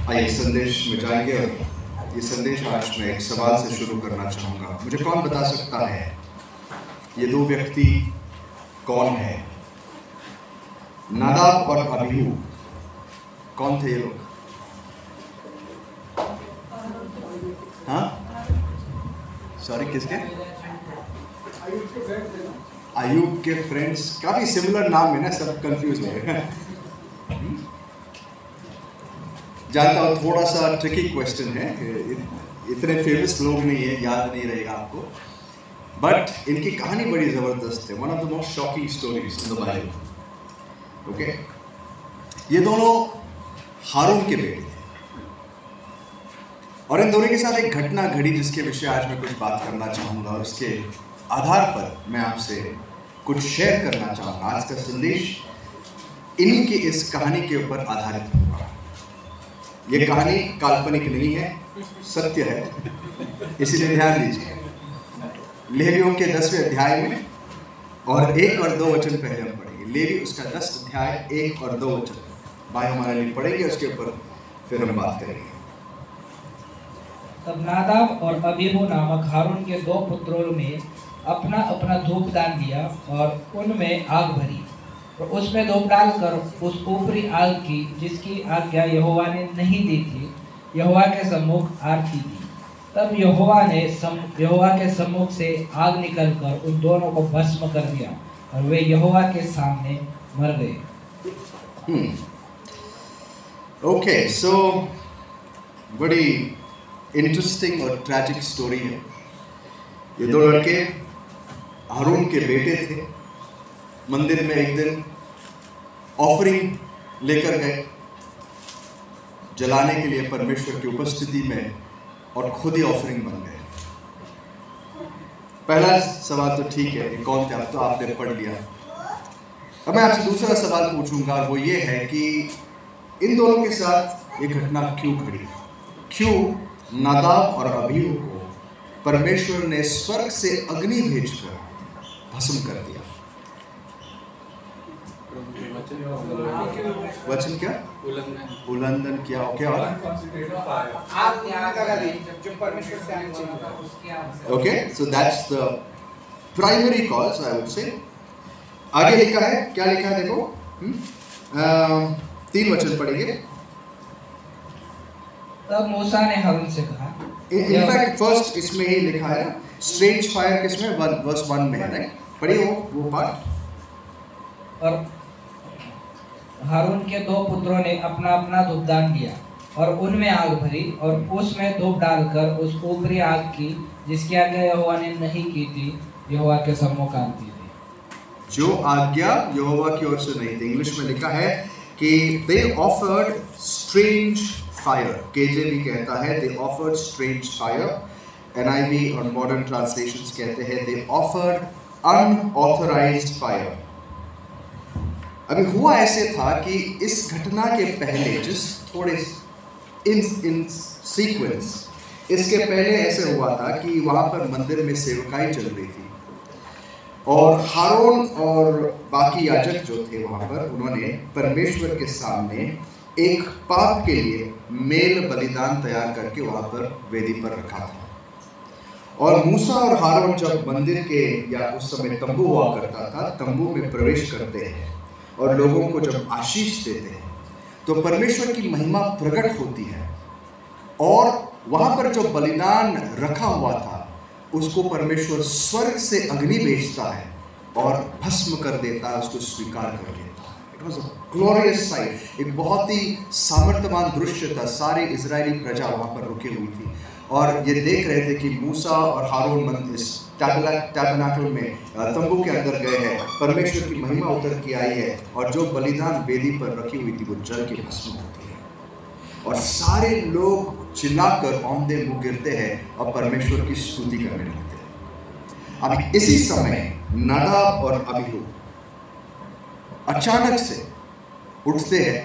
आइए संदेश में जाएंगे और ये संदेश आज मैं एक सवाल से शुरू करना चाहूँगा। मुझे कौन बता सकता है ये दो व्यक्ति कौन है? नादाब और अबीहू कौन थे ये लोग? हाँ, सॉरी, किसके? अयूब के फ्रेंड्स। काफी सिमिलर नाम है ना, सब कंफ्यूज हो गए। जानता हूँ थोड़ा सा ट्रिकी क्वेश्चन है, इतने फेमस लोग नहीं है, याद नहीं रहेगा आपको, बट इनकी कहानी बड़ी जबरदस्त है। One of the most shocking stories in the Bible. Okay, ये दोनों हारून के बेटे थे और इन दोनों के साथ एक घटना घड़ी जिसके विषय आज मैं कुछ बात करना चाहूँगा और उसके आधार पर मैं आपसे कुछ शेयर करना चाहूँगा। आज का संदेश इन्हीं की इस कहानी के ऊपर आधारित होगा। ये कहानी काल्पनिक नहीं है, सत्य है, इसलिए ध्यान दीजिए। लेवियों के 10वें अध्याय में और 1 और 2 वचन पहले हम पढ़ेंगे। लेवी उसका 10 अध्याय 1 और 2 वचन भाई हमारे लिए पढ़ेंगे, उसके ऊपर फिर हम बात करेंगे। तब नादाब और अबीहू नामक हारून के 2 पुत्रों ने अपना अपना धूप दान दिया और उनमें आग भरी और उसमें धूप डालकर उस ऊपरी आग की जिसकी आज्ञा यहोवा ने नहीं दी थी, यहोवा के सम्मुख आरती दी। तब यहोवा के सम्मुख से आग निकलकर उन दोनों को भस्म कर दिया और वे यहोवा के सामने मर गए। ओके, सो बड़ी इंटरेस्टिंग और ट्रैजिक स्टोरी है। ये 2 लड़के हारून के बेटे थे। मंदिर में एक दिन ऑफरिंग लेकर गए जलाने के लिए परमेश्वर की उपस्थिति में और खुद ही ऑफरिंग बन गए। पहला सवाल तो ठीक है, ये कौन थे? अब तो आपने पढ़ लिया। अब मैं आपसे दूसरा सवाल पूछूंगा, वो ये है कि इन दोनों के साथ ये घटना क्यों घड़ी? क्यों नादाब और अबीहू को परमेश्वर ने स्वर्ग से अग्नि भेजकर भस्म कर दिया? वचन क्या? उल्लंघन किया। Okay, so that's the primary cause I would say. आगे लिखा है, क्या लिखा है देखो, 3 वचन पढ़ेंगे। तब मूसा ने हारून से कहा, इनफैक्ट फर्स्ट इसमें ही लिखा है स्ट्रेंज फायर, किसमें? वर्स 1 में है, राइट? पढ़िए वो पार्ट। और हारून के 2 पुत्रों ने अपना अपना धूप दान दिया और उनमें आग भरी और उसमें धूप डालकर उस ऊपरी आग की जिसकी आज्ञा यहोवा ने नहीं की थी, यहोवा के सम्मुख आरती दी। जो आज्ञा यहोवा की ओर से नहीं थी। इंग्लिश में लिखा है कि they offered strange fire। KJV कहता है they offered strange fire। NIV और मॉडर्न ट्रांसलेशंस कहते हैं they offered unauthorized fire। अभी हुआ ऐसे था कि इस घटना के पहले जिस थोड़े इन सीक्वेंस इसके पहले ऐसे हुआ था कि वहाँ पर मंदिर में सेवकाई चल रही थी और हारून और बाकी याजक जो थे वहाँ पर, उन्होंने परमेश्वर के सामने एक पाप के लिए मेल बलिदान तैयार करके वहाँ पर वेदी पर रखा था। और मूसा और हारून जब मंदिर के, या उस समय तंबू हुआ करता था, तंबू में प्रवेश करते हैं और लोगों को जब आशीष देते हैं तो परमेश्वर की महिमा प्रकट होती है और वहाँ पर जो बलिदान रखा हुआ था उसको परमेश्वर स्वर्ग से अग्नि भेजता है और भस्म कर देता है, उसको स्वीकार कर लेता है। It was a glorious site, एक बहुत ही सामर्थ्यवान दृश्य था। सारी इजरायली प्रजा वहाँ पर रुकी हुई थी और ये देख रहे थे कि मूसा और हारून इस टैबरनेकल में तंबू के अंदर गए हैं, परमेश्वर की महिमा उतर के आई है और जो बलिदान वेदी पर रखी हुई थी वो जल के भस्म होती है और सारे लोग चिल्लाकर औंधे मुंह गिरते हैं और परमेश्वर की स्तुति करने लगते हैं। अब इसी समय नादाब और अबीहू अचानक से उठते हैं,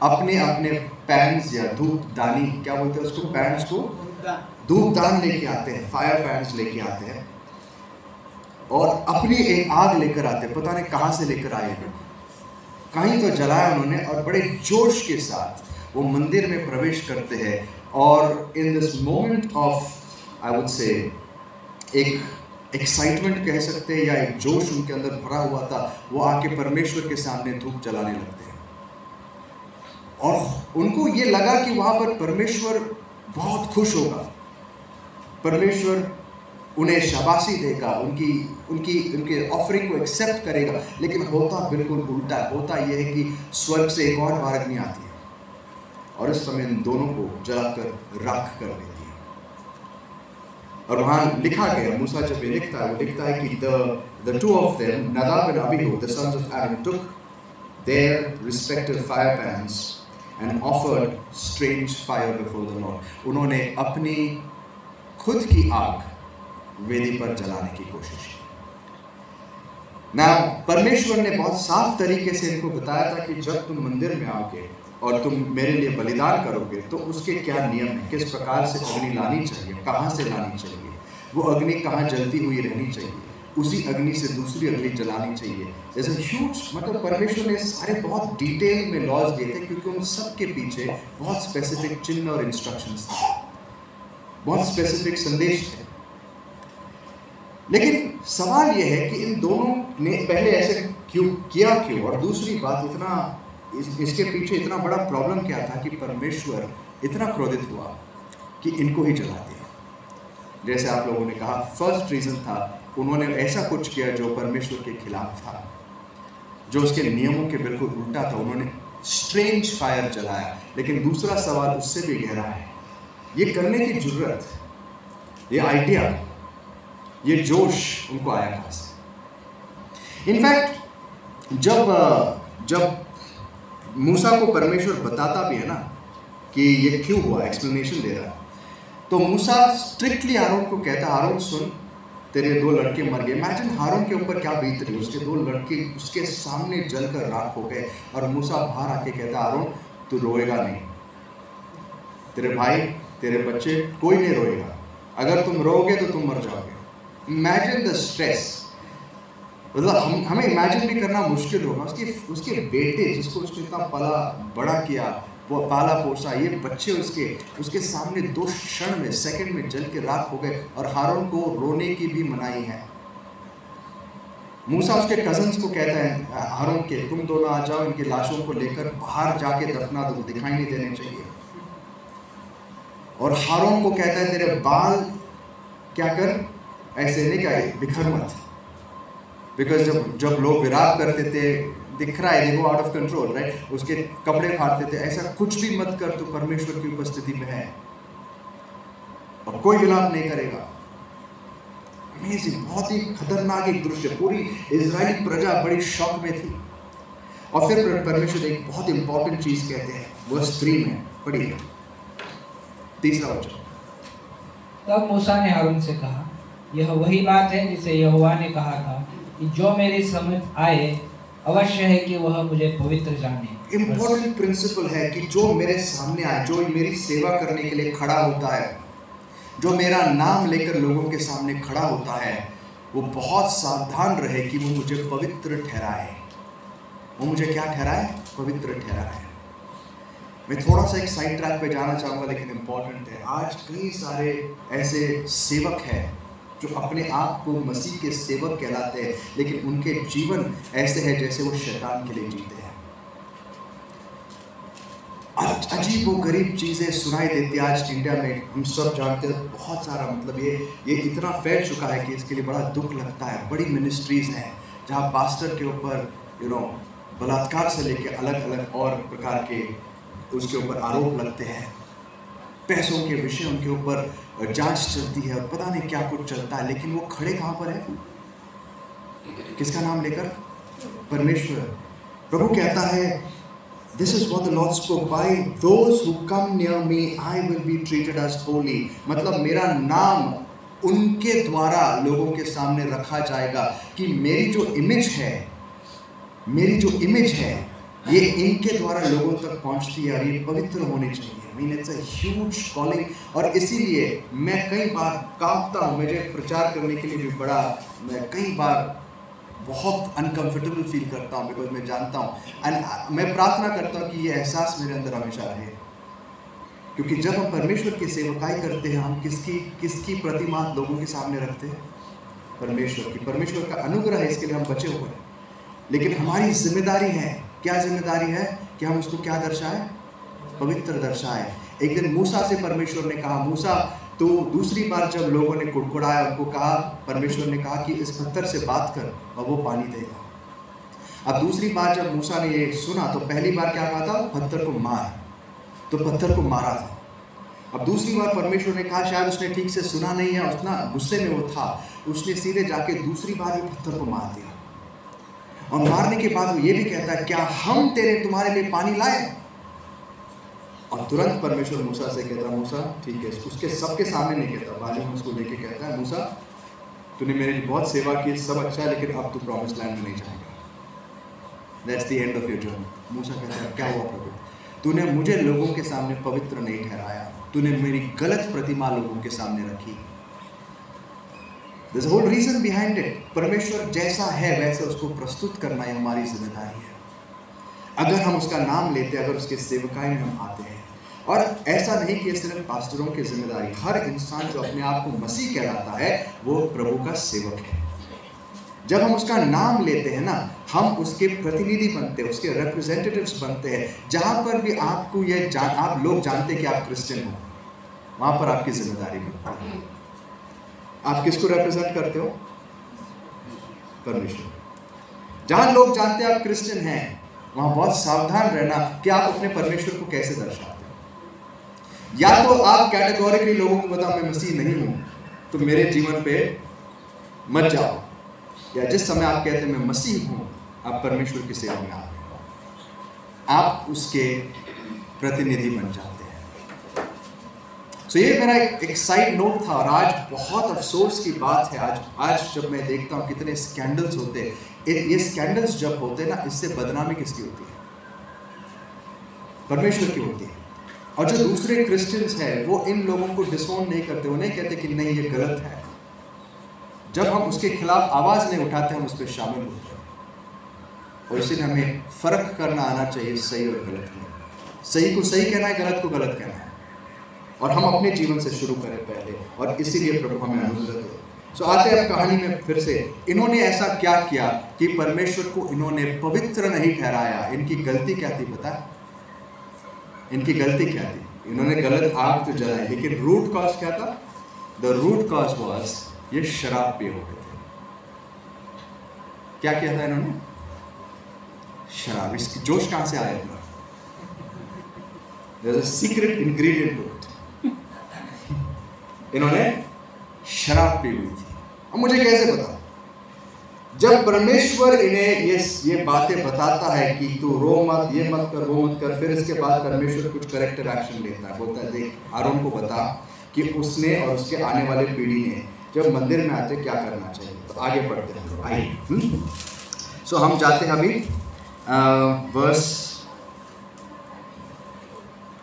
अपने अपने पैन्स या धूप दानी, क्या बोलते हैं उसको, पैन्स को धूप दान लेके आते हैं, फायर पैन्स लेके आते हैं और अपनी एक आग लेकर आते हैं। पता नहीं कहाँ से लेकर आए हैं, कहीं तो जलाया उन्होंने और बड़े जोश के साथ वो मंदिर में प्रवेश करते हैं और in this moment of I would say एक एक्साइटमेंट कह सकते हैं या एक जोश उनके अंदर भरा हुआ था, वो आके परमेश्वर के सामने धूप जलाने लगते हैं और उनको ये लगा कि वहां पर परमेश्वर बहुत खुश होगा, परमेश्वर उन्हें शाबाशी देगा, उनके ऑफरिंग को एक्सेप्ट करेगा। लेकिन होता बिल्कुल उल्टा है। होता यह है कि स्वर्ग से एक और बार अग्नि आती है और इस समय इन दोनों को जलाकर राख कर देती है। और वहां लिखा गया, मूसा जब ये लिखता है, वो लिखता है कि the two of them, Nadab and Abihu, the sons of Aaron, took their respective fire pans and offered strange fire before the Lord. उन्होंने अपनी खुद की आग वेदी पर जलाने की कोशिश की। ना परमेश्वर ने बहुत साफ तरीके से इनको बताया था कि जब तुम मंदिर में आओगे और तुम मेरे लिए बलिदान करोगे तो उसके क्या नियम है, किस प्रकार से अग्नि लानी चाहिए, कहाँ से लानी चाहिए, वो अग्नि कहाँ जलती हुई रहनी चाहिए, उसी अग्नि से दूसरी अग्नि जलानी चाहिए। जैसे ह्यूज, मतलब परमेश्वर ने सारे बहुत डिटेल में लॉज दिए थे क्योंकि उन सब के पीछे बहुत स्पेसिफिक चिन्ह और इंस्ट्रक्शंस थे, बहुत स्पेसिफिक संदेश थे। लेकिन सवाल यह है कि इन दोनों ने पहले ऐसे क्यों किया, और दूसरी बात इसके पीछे इतना बड़ा प्रॉब्लम क्या था कि परमेश्वर इतना क्रोधित हुआ कि इनको ही जला दिया। जैसे आप लोगों ने कहा, फर्स्ट रीजन था उन्होंने ऐसा कुछ किया जो परमेश्वर के खिलाफ था, जो उसके नियमों के बिल्कुल उल्टा था, उन्होंने स्ट्रेंज फायर जलाया। लेकिन दूसरा सवाल उससे भी गहरा है, ये करने की जरूरत, ये आइडिया, ये जोश उनको आया कहां से? इनफैक्ट जब मूसा को परमेश्वर बताता भी है ना कि ये क्यों हुआ, एक्सप्लेनेशन दे रहा है, तो मूसा स्ट्रिक्टली हारून को कहता है, हारून सुन, तेरे 2 लड़के मर गए। इमेजिन हारून के ऊपर क्या बीत रही, उसके 2 लड़के उसके सामने जलकर राख हो गए और मूसा बाहर आके कहता, हारून तू रोएगा नहीं, तेरे भाई तेरे बच्चे कोई नहीं रोएगा, अगर तुम रोओगे तो तुम मर जाओगे। इमेजिन द स्ट्रेस, मतलब हमें इमेजिन भी करना मुश्किल होगा। उसके बेटे जिसको उसने इतना बड़ा किया, पाला पोसा, ये बच्चे उसके सामने 2 क्षण में, सेकंड में जल के राख हो गए और हारून को रोने की भी मनाही है। मूसा उसके कजन्स को कहता है, हारून के, तुम दोनों आ जाओ, इनकी लाशों को लेकर बाहर जाके दफना दो, दिखाई नहीं देने चाहिए। और हारून को कहता है, तेरे बाल क्या कर, ऐसे नहीं क्या बिखर मत, बिकॉज जब लोग विराप करते थे, दिख रहा है, they go out of control, right? उसके कपड़े फाड़ते थे, ऐसा कुछ भी मत कर, तो परमेश्वर की उपस्थिति में है और कोई विलाप नहीं करेगा। अमेजिंग, बहुत ही खतरनाक एक दृश्य, पूरी इजरायली प्रजा बड़ी शॉक में थी। और फिर परमेश्वर एक बहुत इंपॉर्टेंट चीज कहते हैं, वर्स 3 में पढ़िए, 3रा वचन। तब मूसा ने हारून से कहा, यह वही बात है जिसे यहोवा ने कहा था कि जो मेरे समीप आए अवश्य है कि वह मुझे पवित्र जाने। इंपॉर्टेंट प्रिंसिपल है कि जो मेरे सामने आए, जो मेरी सेवा करने के लिए खड़ा होता है, जो मेरा नाम लेकर लोगों के सामने खड़ा होता है, वो बहुत सावधान रहे कि वो मुझे पवित्र ठहराए। वो मुझे क्या ठहराए? पवित्र ठहराए। मैं थोड़ा सा एक साइड ट्रैक पे जाना चाहूँगा, लेकिन इम्पॉर्टेंट है। आज कई सारे ऐसे सेवक हैं जो अपने आप को मसीह के सेवक कहलाते हैं, लेकिन उनके जीवन ऐसे है जैसे वो शैतान के लिए जीते हैं। अजीब वो गरीब चीज़ें सुनाई देती है आज इंडिया में, हम सब जानते हैं बहुत सारा, मतलब ये इतना फैल चुका है कि इसके लिए बड़ा दुख लगता है। बड़ी मिनिस्ट्रीज हैं जहाँ पास्टर के ऊपर बलात्कार से लेके अलग अलग और प्रकार के उसके ऊपर आरोप लगते हैं, पैसों के विषय उनके ऊपर जांच चलती है, पता नहीं क्या कुछ चलता है, लेकिन वो खड़े कहाँ पर है? किसका नाम लेकर? परमेश्वर। प्रभु कहता है, This is what the Lord spoke, by those who come near me I will be treated as holy। मतलब मेरा नाम उनके द्वारा लोगों के सामने रखा जाएगा कि मेरी जो इमेज है ये इनके द्वारा लोगों तक पहुंचती है और ये पवित्र होनी चाहिए। I mean, it's a huge calling। और इसीलिए मैं कई बार कांपता हूँ, मुझे प्रचार करने के लिए भी मैं कई बार बहुत अनकंफर्टेबल फील करता हूँ, बिकॉज मैं जानता हूँ एंड मैं प्रार्थना करता हूँ कि ये एहसास मेरे अंदर हमेशा रहे, क्योंकि जब हम परमेश्वर की सेवकाई करते हैं हम किसकी प्रतिमा लोगों के सामने रखते हैं? परमेश्वर की। परमेश्वर का अनुग्रह है, इसके लिए हम बचे हुए हैं, लेकिन हमारी जिम्मेदारी है, क्या जिम्मेदारी है कि हम उसको क्या दर्शाएं? पवित्र दर्शाएं। एक दिन मूसा से परमेश्वर ने कहा, मूसा तो दूसरी बार जब लोगों ने कुड़कुड़ाया, उनको कहा, परमेश्वर ने कहा कि इस पत्थर से बात कर और वो पानी देगा। अब दूसरी बार जब मूसा ने ये सुना तो पहली बार क्या कहा था? पत्थर को मार, तो पत्थर को मारा था। अब दूसरी बार परमेश्वर ने कहा, शायद उसने ठीक से सुना नहीं है, उतना गुस्से में वो था, उसने सीधे जाके दूसरी बार भी पत्थर को मार दिया। और मारने के बाद वो ये भी कहता है, क्या हम तुम्हारे लिए पानी लाए? और तुरंत परमेश्वर मूसा से कहता, मूसा ठीक है, उसके सबके सामने नहीं कहता, बाजू में उसको लेके कहता है, मूसा तूने मेरे लिए बहुत सेवा की, सब अच्छा है, लेकिन अब तू प्रॉमिस लैंड में नहीं जाएगा। That's the end of your journey. मूसा कहता है, क्या हुआ प्रभु? तूने मुझे लोगों के सामने पवित्र नहीं ठहराया, तूने मेरी गलत प्रतिमा लोगों के सामने रखी। There's a whole reason behind it. परमेश्वर जैसा है वैसे उसको प्रस्तुत करना ही हमारी जिम्मेदारी है। अगर हम उसका नाम लेते, अगर उसके सेवकाई में हम आते हैं, और ऐसा नहीं कि सिर्फ पास्टरों की जिम्मेदारी, हर इंसान जो अपने आप को मसीह कहलाता है वो प्रभु का सेवक है। जब हम उसका नाम लेते हैं ना, हम उसके प्रतिनिधि बनते हैं, उसके रिप्रेजेंटेटिव्स बनते हैं। जहाँ पर भी आपको आप लोग जानते हैं कि आप क्रिश्चियन हो, वहाँ पर आपकी जिम्मेदारी बनती है। आप किसको रिप्रेजेंट करते हो? परमेश्वर। जहाँ लोग जानते हैं आप क्रिश्चियन हैं, वहाँ बहुत सावधान रहना कि आप अपने परमेश्वर को कैसे दर्शाते हो। या तो आप कैटेगोरिकली लोगों को बताओ मैं मसीह नहीं हूँ, तो मेरे जीवन पे मत जाओ, या जिस समय आप कहते हैं मैं मसीह हूँ, आप परमेश्वर की सेवा में आते हो, आप उसके प्रतिनिधि बन जाते हैं। सो ये मेरा एक साइड नोट था। और आज बहुत अफसोस की बात है, आज जब मैं देखता हूँ कितने स्कैंडल्स होते हैं, ये स्कैंडल्स जब होते हैं ना, इससे बदनामी किसकी होती है? परमेश्वर की होती है। और जो दूसरे क्रिश्चियंस हैं वो इन लोगों को डिसोन नहीं करते, वो नहीं कहते कि नहीं ये गलत है। जब हम उसके खिलाफ आवाज़ नहीं उठाते, हम उस पर शामिल होते हैं। और इसलिए हमें फ़र्क करना आना चाहिए सही और गलत में। सही को सही कहना है, गलत को गलत कहना है, और हम अपने जीवन से शुरू करें पहले, और इसीलिए प्रभु हमें अनुग्रह दे। सो आते हैं अब कहानी में फिर से। इन्होंने ऐसा क्या किया कि परमेश्वर को इन्होंने पवित्र नहीं ठहराया? इनकी गलती क्या थी पता है? इनकी गलती क्या थी? इन्होंने गलत आग तो जलाई, लेकिन रूट कॉज क्या था? द रूट कॉज वाज ये शराब पिए हुए थे। क्या किया था इन्होंने? शराब। इसकी जोश कहां से आया था? There's a secret ingredient to it. इन्होंने शराब पी हुई थी। अब मुझे कैसे पता? जब परमेश्वर इन्हें ये बातें बताता है कि तू रो मत, ये मत कर, वो मत कर, फिर इसके बाद परमेश्वर कुछ करेक्टिव एक्शन लेता है। बोलता है देख आरोन को बता कि उसने और उसके आने वाले पीढ़ी ने जब मंदिर में आते क्या करना चाहिए। तो आगे पढ़ते हैं, आइए। सो हम जाते हैं अभी वर्स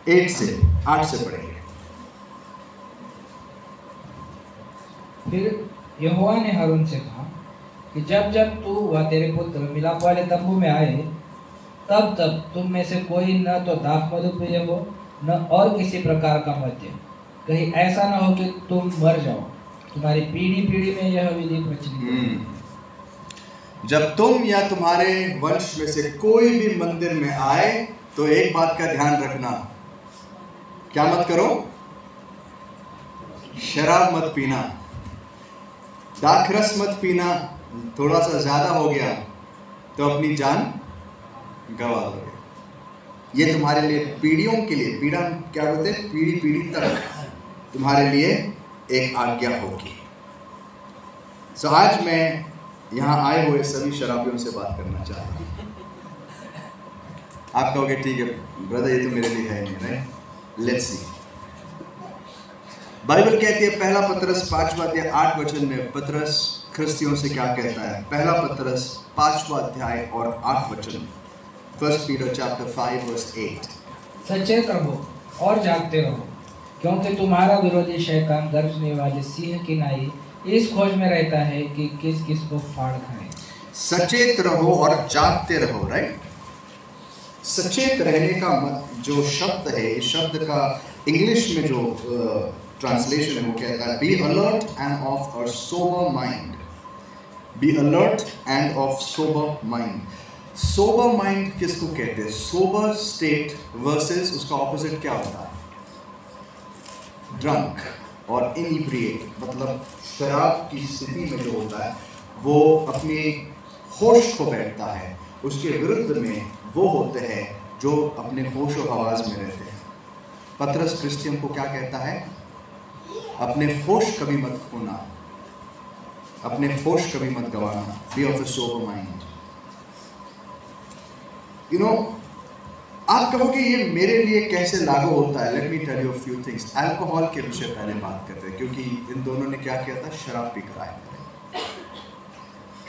8 से पढ़ेंगे। फिर यहोवा ने हारून से कहा कि जब जब तू व तेरे पुत्र मिलाप वाले तंबू में आए, तब तब तुम में से कोई न तो दाख मधुपेय हो, न और किसी प्रकार का मद्य, कहीं ऐसा न हो कि तुम मर जाओ। तुम्हारी पीढ़ी पीढ़ी में यह विधि प्रचलित है। जब तुम या तुम्हारे वंश में से कोई भी मंदिर में आए तो एक बात का ध्यान रखना, क्या मत करो? शराब मत पीना, दाखरस मत पीना। थोड़ा सा ज्यादा हो गया तो अपनी जान गवा दोगे। ये तुम्हारे लिए पीढ़ियों के लिए, पीढ़ा क्या बोलते हैं, पीढ़ी पीढ़ी तक तुम्हारे लिए एक आज्ञा होगी। सो आज मैं यहाँ आए हुए सभी शराबियों से बात करना चाहता हूँ। आप कहोगे ठीक है ब्रदर, ये तो मेरे लिए है नहीं, राइट? Let's see. बाइबल कहती है, पहला पतरस 5वां अध्याय 8 वचन में पतरस ख्रिस्तियों से क्या कहता है? पहला पतरस 5वां अध्याय और 8 वचन, 1 Peter chapter 5 verse 8। सचेत रहो और जागते रहो, क्योंकि तुम्हारा विरोधी शैतान गरजने वाले सिंह की नाई इस खोज में रहता है कि किस किस को फाड़ खाए। सचेत रहो और जागते रहो, राइट। सचेत रहने का जो शब्द है, इस शब्द का इंग्लिश में जो ट्रांसलेशन है वो कहता है be alert end of a sober mind. Be alert end of sober mind. Sober mind किसको कहते हैं? सोबर स्टेट वर्सेस उसका ऑपोजिट क्या होता है? ड्रंक और इनइब्रिएट, मतलब शराब की स्थिति में जो होता है वो अपनी होश खो बैठता है। उसके विरुद्ध में वो होते हैं जो अपने होश और हवास में रहते हैं। पतरस क्रिश्चियन को क्या कहता है? अपने होश कभी मत खोना, अपने होश कभी मत गवाना। Be of a sober mind. You know, आप कहोगे ये मेरे लिए कैसे लागू होता है? Let me tell you a few things. Alcohol के विषय पहले बात करते हैं, क्योंकि इन दोनों ने क्या किया था? शराब पीकर आए थे।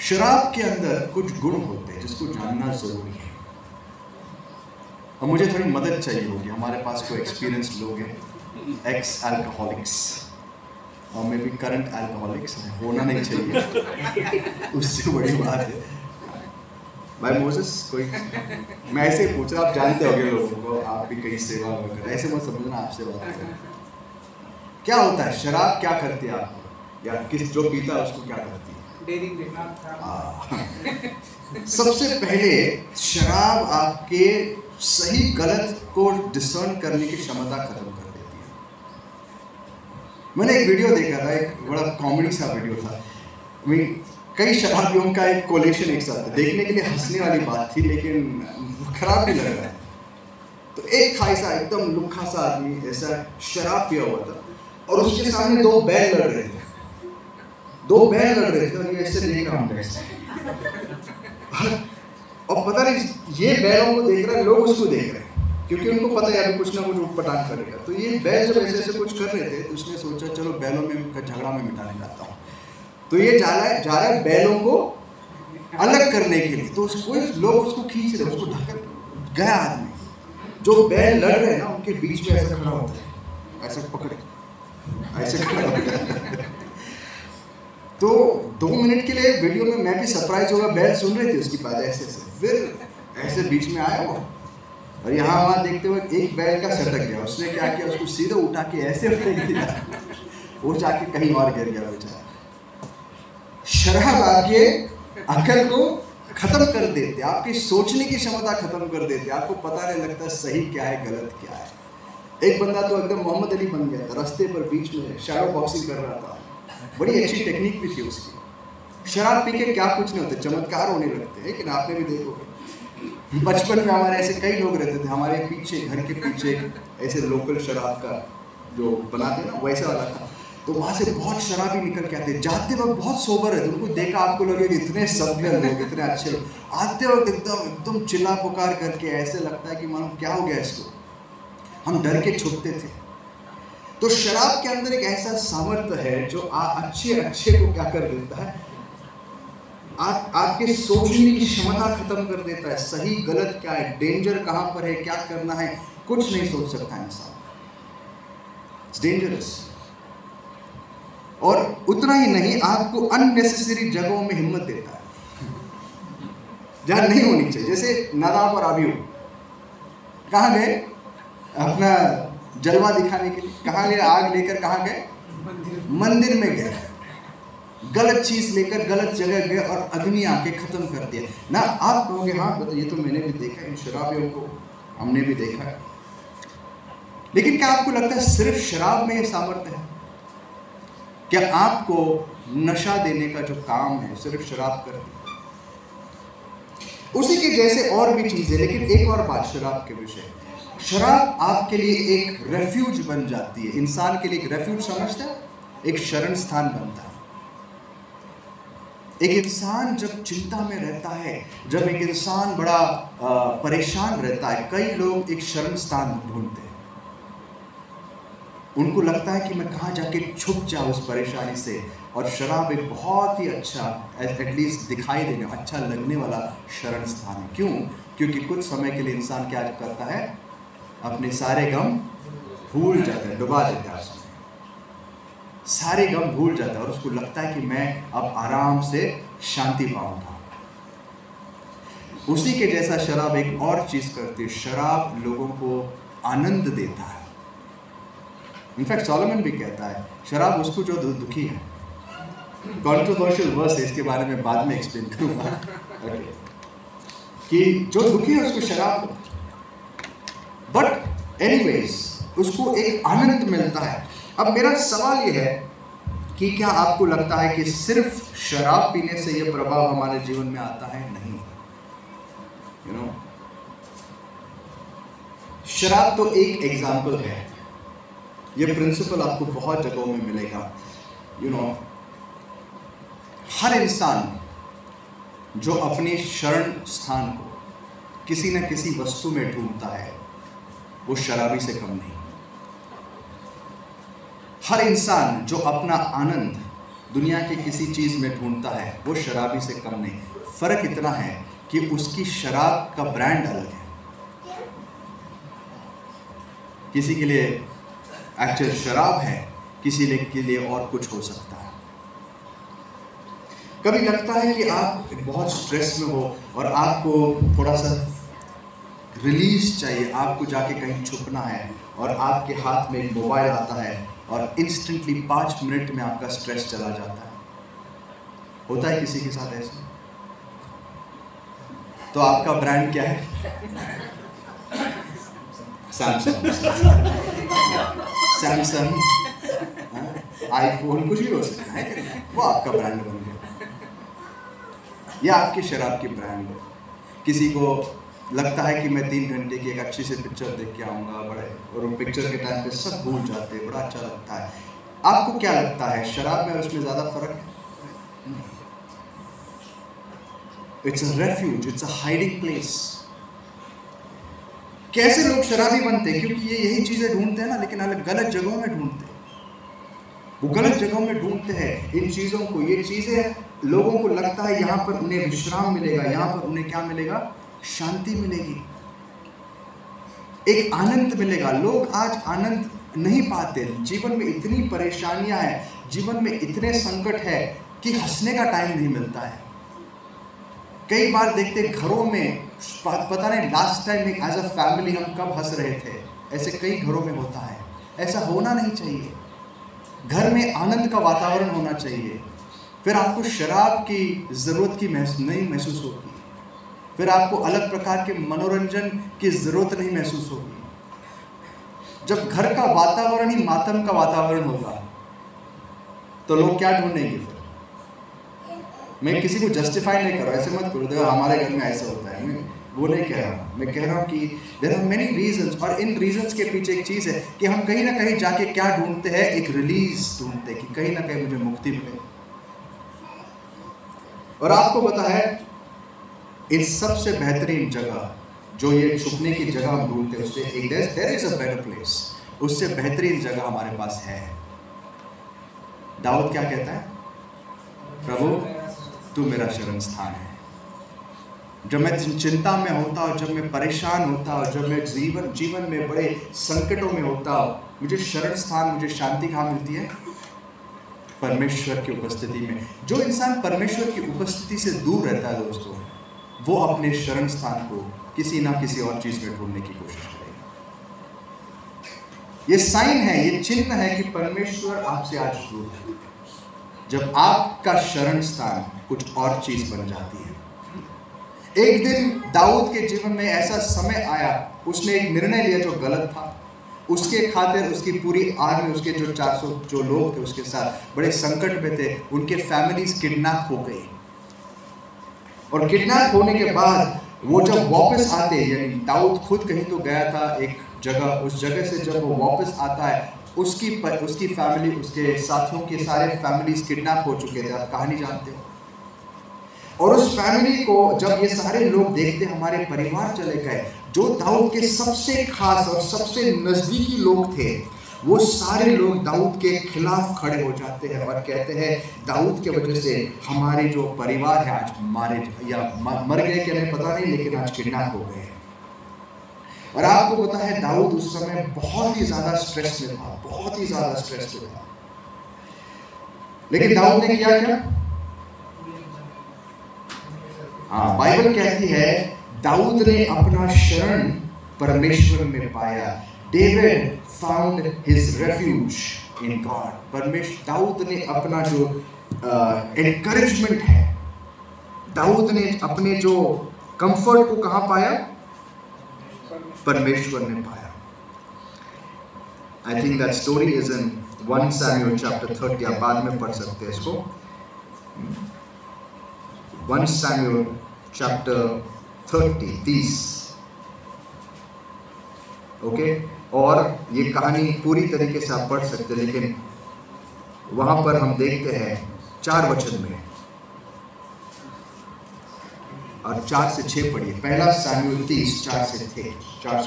शराब के अंदर कुछ गुण होते हैं जिसको जानना जरूरी है। और मुझे थोड़ी मदद चाहिए होगी, हमारे पास कोई एक्सपीरियंस लोग हैं, एक्स अल्कोहलिक्स और मे बी करंट अल्कोहलिक्स, होना नहीं चाहिए उससे बड़ी बात है। भाई मोसेस, कोई मैं ऐसे ही पूछ रहा, आप जानते होंगे लोगों को, आप भी कहीं सेवा वगैरह, ऐसे मत समझना आपसे बात कर रहे हैं। क्या होता है शराब? क्या करती है आपको, या किस जो पीता है उसको क्या करती है? सबसे पहले शराब आपके सही गलत को डिसर्न करने की क्षमता खत्म कर देती है। मैंने एक वीडियो देखा था, एक बड़ा कॉमेडी सा वीडियो था। कई शराबियों का एक कोलेशन एक साथ, देखने के लिए हंसने वाली बात थी लेकिन खराब भी लग रहा है। तो एक था ऐसा एकदम लुखा सा आदमी, ऐसा शराब पिया हुआ था और उसके सामने दो बैल लड़ रहे थे। दो बैल लड़ रहे थे और ये ऐसे देख रहा हूँ ऐसे। और पता नहीं ये बैलों को देख रहा है, लोग उसको देख रहे हैं, क्योंकि उनको पता है अभी कुछ ना कुछ उठपटांग करेगा। तो ये बैल जब ऐसे ऐसे कुछ कर रहे थे तो उसने सोचा चलो बैलों में का झगड़ा में मिटाने जाता हूँ। तो ये जा रहा है बैलों को अलग करने के लिए। तो उसको लोग उसको खींच रहे, उसको ढक गया आदमी। जो बैल लड़ रहे हैं ना उनके बीच में ऐसा खड़ा होता है, ऐसा पकड़ के ऐसे खड़ा होता है। तो 2 मिनट के लिए वीडियो में मैं भी सरप्राइज होगा, बैल सुन रहे थे उसकी बात ऐसे ऐसे, फिर ऐसे बीच में आया वो और यहाँ वहाँ देखते हुए एक बैल का सटक गया। उसने क्या किया, उसको सीधा उठा के ऐसे फेंक दिया, वो जाके कहीं और गिर गया बेचारा। शराब आपके अकल को खत्म कर देते, आपकी सोचने की क्षमता खत्म कर देते, आपको पता नहीं लगता सही क्या है गलत क्या है। एक बंदा तो एकदम मोहम्मद अली बन गया था, रास्ते पर बीच में शैडो बॉक्सिंग कर रहा था, बड़ी अच्छी टेक्निक भी थी उसकी। शराब पी के क्या कुछ नहीं होते, चमत्कार होने लगते हैं। लेकिन आपने भी देखो बचपन में हमारे ऐसे कई लोग रहते थे, हमारे पीछे घर के पीछे ऐसे लोकल शराब का जो बनाते ना वैसा वाला था। तो वहाँ से बहुत शराबी निकल के आते, जाते वक्त बहुत सोबर रहते। उनको देखा आपको लगेगा इतने सभ्य लोग, इतने अच्छे लोग, आते वक्त एकदम चिल्ला पुकार करके ऐसे लगता है कि मानो क्या हो गया इसको, हम डर के छुपते थे। तो शराब के अंदर एक ऐसा सामर्थ्य है जो अच्छे को क्या कर देता है, आपके सोचने की क्षमता खत्म कर देता है। सही गलत क्या है, डेंजर कहाँ पर है, क्या करना है, कुछ नहीं सोच सकता इंसान। It's dangerous. और उतना ही नहीं, आपको अननेसेसरी जगहों में हिम्मत देता है जहाँ नहीं होनी चाहिए। जैसे नादाब और अबीहू कहाँ गए अपना जलवा दिखाने के लिए, कहाँ गए, आग लेकर कहाँ गए, मंदिर में गए, गलत चीज लेकर गलत जगह गए और अग्नि आके खत्म कर दिया ना। आप कहोगे हाँ ये तो मैंने भी देखा, इन शराबियों को हमने भी देखा है। लेकिन क्या आपको लगता है सिर्फ शराब में ये सामर्थ्य है? क्या आपको नशा देने का जो काम है सिर्फ शराब करती है? उसी के जैसे और भी चीजें। लेकिन एक और बात शराब के विषय, शराब आपके लिए एक रेफ्यूज बन जाती है। इंसान के लिए एक रेफ्यूज समझते हैं, एक शरण स्थान बनता है। एक इंसान जब चिंता में रहता है, जब एक इंसान बड़ा परेशान रहता है, कई लोग एक शरण स्थान ढूंढते हैं। उनको लगता है कि मैं कहाँ जाके छुप जाऊँ उस परेशानी से, और शराब एक बहुत ही अच्छा, एटलीस्ट दिखाई देने अच्छा लगने वाला शरण स्थान है। क्यों? क्योंकि कुछ समय के लिए इंसान क्या करता है, अपने सारे गम भूल जाता है, डुबा देता है उसमें, सारे गम भूल जाता है और उसको लगता है कि मैं अब आराम से शांति पाऊंगा। उसी के जैसा शराब एक और चीज करती है, शराब लोगों को आनंद देता है। इनफैक्ट सॉलोमन भी कहता है शराब उसको जो दुखी है। कंट्रोवर्शियल वर्स है, इसके बारे में बाद में एक्सप्लेन करूंगा। कि जो दुखी है उसको शराब दो, बट एनीवेज उसको एक आनंद मिलता है। अब मेरा सवाल ये है कि क्या आपको लगता है कि सिर्फ शराब पीने से यह प्रभाव हमारे जीवन में आता है? नहीं, शराब तो एक एग्जाम्पल है। यह प्रिंसिपल आपको बहुत जगहों में मिलेगा। हर इंसान जो अपने शरण स्थान को किसी न किसी वस्तु में ढूंढता है वो शराबी से कम नहीं। हर इंसान जो अपना आनंद दुनिया की किसी चीज में ढूंढता है वो शराबी से कम नहीं। फर्क इतना है कि उसकी शराब का ब्रांड अलग है। किसी के लिए एक्चुअल शराब है, किसी के लिए और कुछ हो सकता है। कभी लगता है कि आप बहुत स्ट्रेस में हो और आपको थोड़ा सा रिलीज चाहिए, आपको जाके कहीं छुपना है और आपके हाथ में एक मोबाइल आता है और इंस्टेंटली 5 मिनट में आपका स्ट्रेस चला जाता है। होता है किसी के साथ ऐसा? तो आपका ब्रांड क्या है? सैमसंग, आईफोन, कुछ भी हो सकता है, वो आपका ब्रांड बन गया। या आपकी शराब की ब्रांड है। किसी को लगता है कि मैं 3 घंटे की एक अच्छी सी पिक्चर देख के आऊँगा, बड़े, और वो पिक्चर के टाइम पे सब भूल जाते हैं, बड़ा अच्छा लगता है। आपको क्या लगता है, शराब में और उसमें ज़्यादा फर्क है? It's a refuge, it's a hiding place. कैसे लोग शराबी बनते हैं? क्योंकि ये यही चीज़ें ढूंढते हैं ना, लेकिन अलग गलत जगहों में ढूंढते हैं। वो गलत जगहों में ढूंढते हैं इन चीज़ों को। ये चीज़ें लोगों को लगता है यहाँ पर उन्हें विश्राम मिलेगा, यहाँ पर उन्हें क्या मिलेगा? शांति मिलेगी, एक आनंद मिलेगा। लोग आज आनंद नहीं पाते। जीवन में इतनी परेशानियां हैं, जीवन में इतने संकट है कि हंसने का टाइम नहीं मिलता है। कई बार देखते घरों में, पता नहीं last time as a family हम कब हंस रहे थे। ऐसे कई घरों में होता है। ऐसा होना नहीं चाहिए। घर में आनंद का वातावरण होना चाहिए। फिर आपको शराब की ज़रूरत की नहीं महसूस होगी। फिर आपको अलग प्रकार के मनोरंजन की ज़रूरत नहीं महसूस होगी। जब घर का वातावरण ही मातम का वातावरण होगा तो लोग क्या ढूंढेंगे? फिर मैं किसी को जस्टिफाई नहीं कर रहा, ऐसे मत करो देखो हमारे घर में ऐसा होता है, मैं वो नहीं कह रहा हूँ। मैं कह रहा हूँ कि देयर आर मेनी रीजंस, और इन रीजंस के पीछे एक चीज़ है कि हम कहीं ना कहीं जाके क्या ढूंढते हैं? एक रिलीज ढूंढते हैं कि कहीं ना कहीं मुझे मुक्ति मिले। और आपको पता है इन सबसे बेहतरीन जगह जो ये छुपने की जगह हम ढूंढते हैं, उससे एक there is a better place, उससे बेहतरीन जगह हमारे पास है। दाऊद क्या कहता है? प्रभु तू मेरा शरण स्थान है। जब मैं चिंता में होता हूँ, जब मैं परेशान होता हूँ, जब मैं जीवन में बड़े संकटों में होता हूँ, मुझे शरण स्थान, मुझे शांति कहाँ मिलती है? परमेश्वर की उपस्थिति में। जो इंसान परमेश्वर की उपस्थिति से दूर रहता है दोस्तों, वो अपने शरण स्थान को किसी ना किसी और चीज में ढूंढने की कोशिश करेगा। ये साइन है, ये चिन्ह है कि परमेश्वर आपसे आज दूर है। जब आपका शरण स्थान कुछ और चीज बन जाती है। एक दिन दाऊद के जीवन में ऐसा समय आया, उसने एक निर्णय लिया जो गलत था। उसके खातिर उसकी पूरी आर्मी, उसके जो 400 जो लोग थे उसके साथ बड़े संकट में थे। उनके फैमिलीज किडनैप हो गई, और किडनैप होने के बाद वो जब वापस आते, यानी दाऊद खुद कहीं तो गया था एक जगह, उस जगह से जब वो वापस आता है, उसकी फैमिली, उसके साथियों के सारे फैमिलीज किडनैप हो चुके थे। आप कहानी जानते हो। और उस फैमिली को जब ये सारे लोग देखते, हमारे परिवार चले गए, जो दाऊद के सबसे खास और सबसे नजदीकी लोग थे, वो सारे लोग दाऊद के खिलाफ खड़े हो जाते हैं और कहते हैं दाऊद के वजह से हमारे जो परिवार है आज मारे या मर गए क्या नहीं पता नहीं, लेकिन आज किडनैप हो गए। और आपको पता है दाऊद उस समय बहुत ही ज्यादा स्ट्रेस में था, बहुत ही ज्यादा स्ट्रेस में था। लेकिन दाऊद ने किया क्या? हाँ, बाइबल कहती है दाऊद ने अपना शरण परमेश्वर में पाया। David found his refuge in God. दाऊद ने अपना जो एनकरेजमेंट है, दाऊद ने अपने जो कंफर्ट को कहाँ पाया? परमेश्वर ने पाया। I think that story is in 1 Samuel chapter 30। आप बाद में पढ़ सकते हैं इसको। 1 Samuel chapter 30। ओके, और ये कहानी पूरी तरीके से आप पढ़ सकते हैं, लेकिन वहां पर हम देखते हैं 4 वचन में, और 4 से 6 पढ़िए। 1 Samuel 30 4 से 6।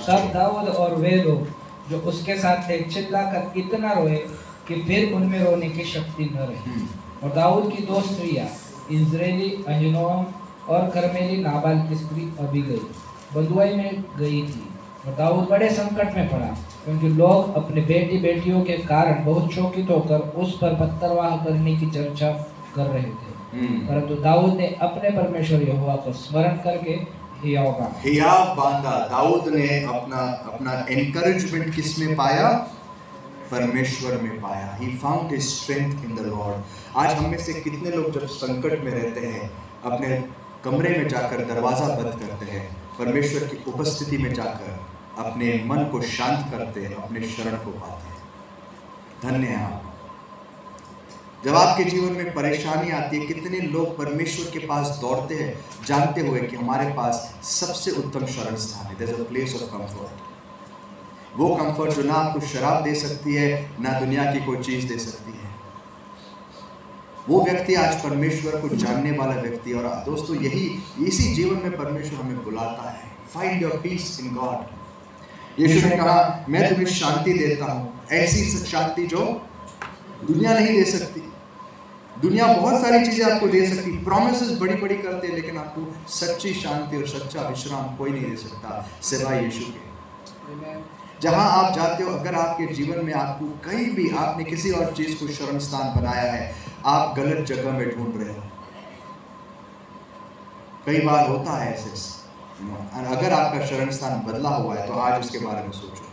तब दाऊद और वे लोग जो उसके साथ थे चिल्लाकर इतना रोए कि फिर उनमें रोने की शक्ति न रही। और दाऊद की 2 स्त्रियां इज़राइली अहीनोअम और कर्मेली नाबाल की स्त्री अबीगैल बंधुआई में गई थी। और दाऊद बड़े संकट में पड़ा, क्योंकि लोग अपने बेटी बेटियों के कारण बहुत शोकित होकर उस पर पत्थरवाह करने की चर्चा कर रहे थे। परंतु दाऊद ने अपने परमेश्वर यहोवा को स्मरण करके हियाव बांधा। दाऊद ने अपना एनकरेजमेंट किस में पाया? परमेश्वर में पाया। He found his strength in the Lord। आज हम में से कितने लोग जब संकट में रहते हैं अपने कमरे में जाकर दरवाजा बंद करते हैं, परमेश्वर की उपस्थिति में जाकर अपने मन को शांत करते हैं, अपने शरण को पाते हैं। धन्य है आप। जब आपके जीवन में परेशानी आती है, कितने लोग परमेश्वर के पास दौड़ते हैं जानते हुए कि हमारे पास सबसे उत्तम शरण स्थान है। There's a place of comfort। वो कंफर्ट जो ना आपको शराब दे सकती है, ना दुनिया की कोई चीज दे सकती है। वो व्यक्ति आज परमेश्वर को जानने वाला व्यक्ति। और दोस्तों, इसी जीवन में परमेश्वर हमें बुलाता है। Find your peace in God. यीशु ने कहा, मैं तुम्हें शांति देता हूँ, ऐसी शांति जो दुनिया नहीं दे सकती। दुनिया बहुत सारी चीजें आपको दे सकती, प्रॉमिसेस बड़ी बड़ी करते हैं, लेकिन आपको सच्ची शांति और सच्चा विश्राम कोई नहीं दे सकता सिवाय यीशु के। जहां आप जाते हो, अगर आपके जीवन में आपको कहीं भी आपने किसी और चीज को शरण स्थान बनाया है, आप गलत जगह में ढूंढ रहे हो। कई बार होता है ऐसे। अगर आपका शरण स्थान बदला हुआ है तो आज उसके बारे में सोचो।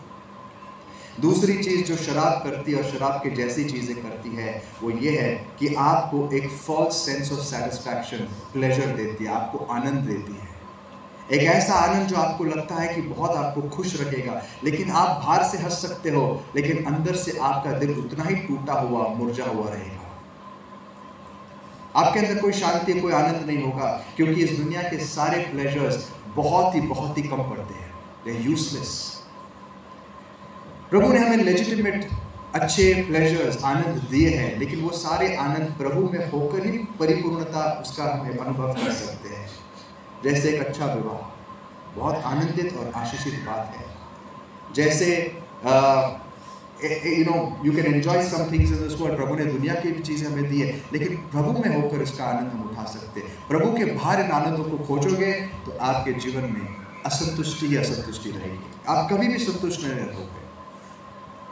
दूसरी चीज जो शराब करती है और शराब की जैसी चीजें करती है, वो ये है कि आपको एक false sense of satisfaction, pleasure देती है, आपको आनंद देती है। एक ऐसा आनंद जो आपको लगता है कि बहुत आपको खुश रखेगा, लेकिन आप बाहर से हंस सकते हो, लेकिन अंदर से आपका दिल उतना ही टूटा हुआ, मुरझा हुआ रहेगा। आपके अंदर कोई शांति, कोई आनंद नहीं होगा, क्योंकि इस दुनिया के सारे प्लेजर्स बहुत ही कम पड़ते हैं। They are useless. प्रभु ने हमें लेजिटिमेट अच्छे प्लेजर्स, आनंद दिए हैं, लेकिन वो सारे आनंद प्रभु में होकर ही परिपूर्णता उसका हमें अनुभव कर सकते हैं। जैसे एक अच्छा विवाह बहुत आनंदित और आशीषित बात है। जैसे you can enjoy some things in this world। प्रभु ने दुनिया की भी चीज़ें हमें दी है, लेकिन प्रभु में होकर इसका आनंद हम उठा सकते हैं। प्रभु के बाहर इन आनंदों को खोजोगे तो आपके जीवन में असंतुष्टि ही असंतुष्टि रहेगी। आप कभी भी संतुष्ट नहीं रहोगे।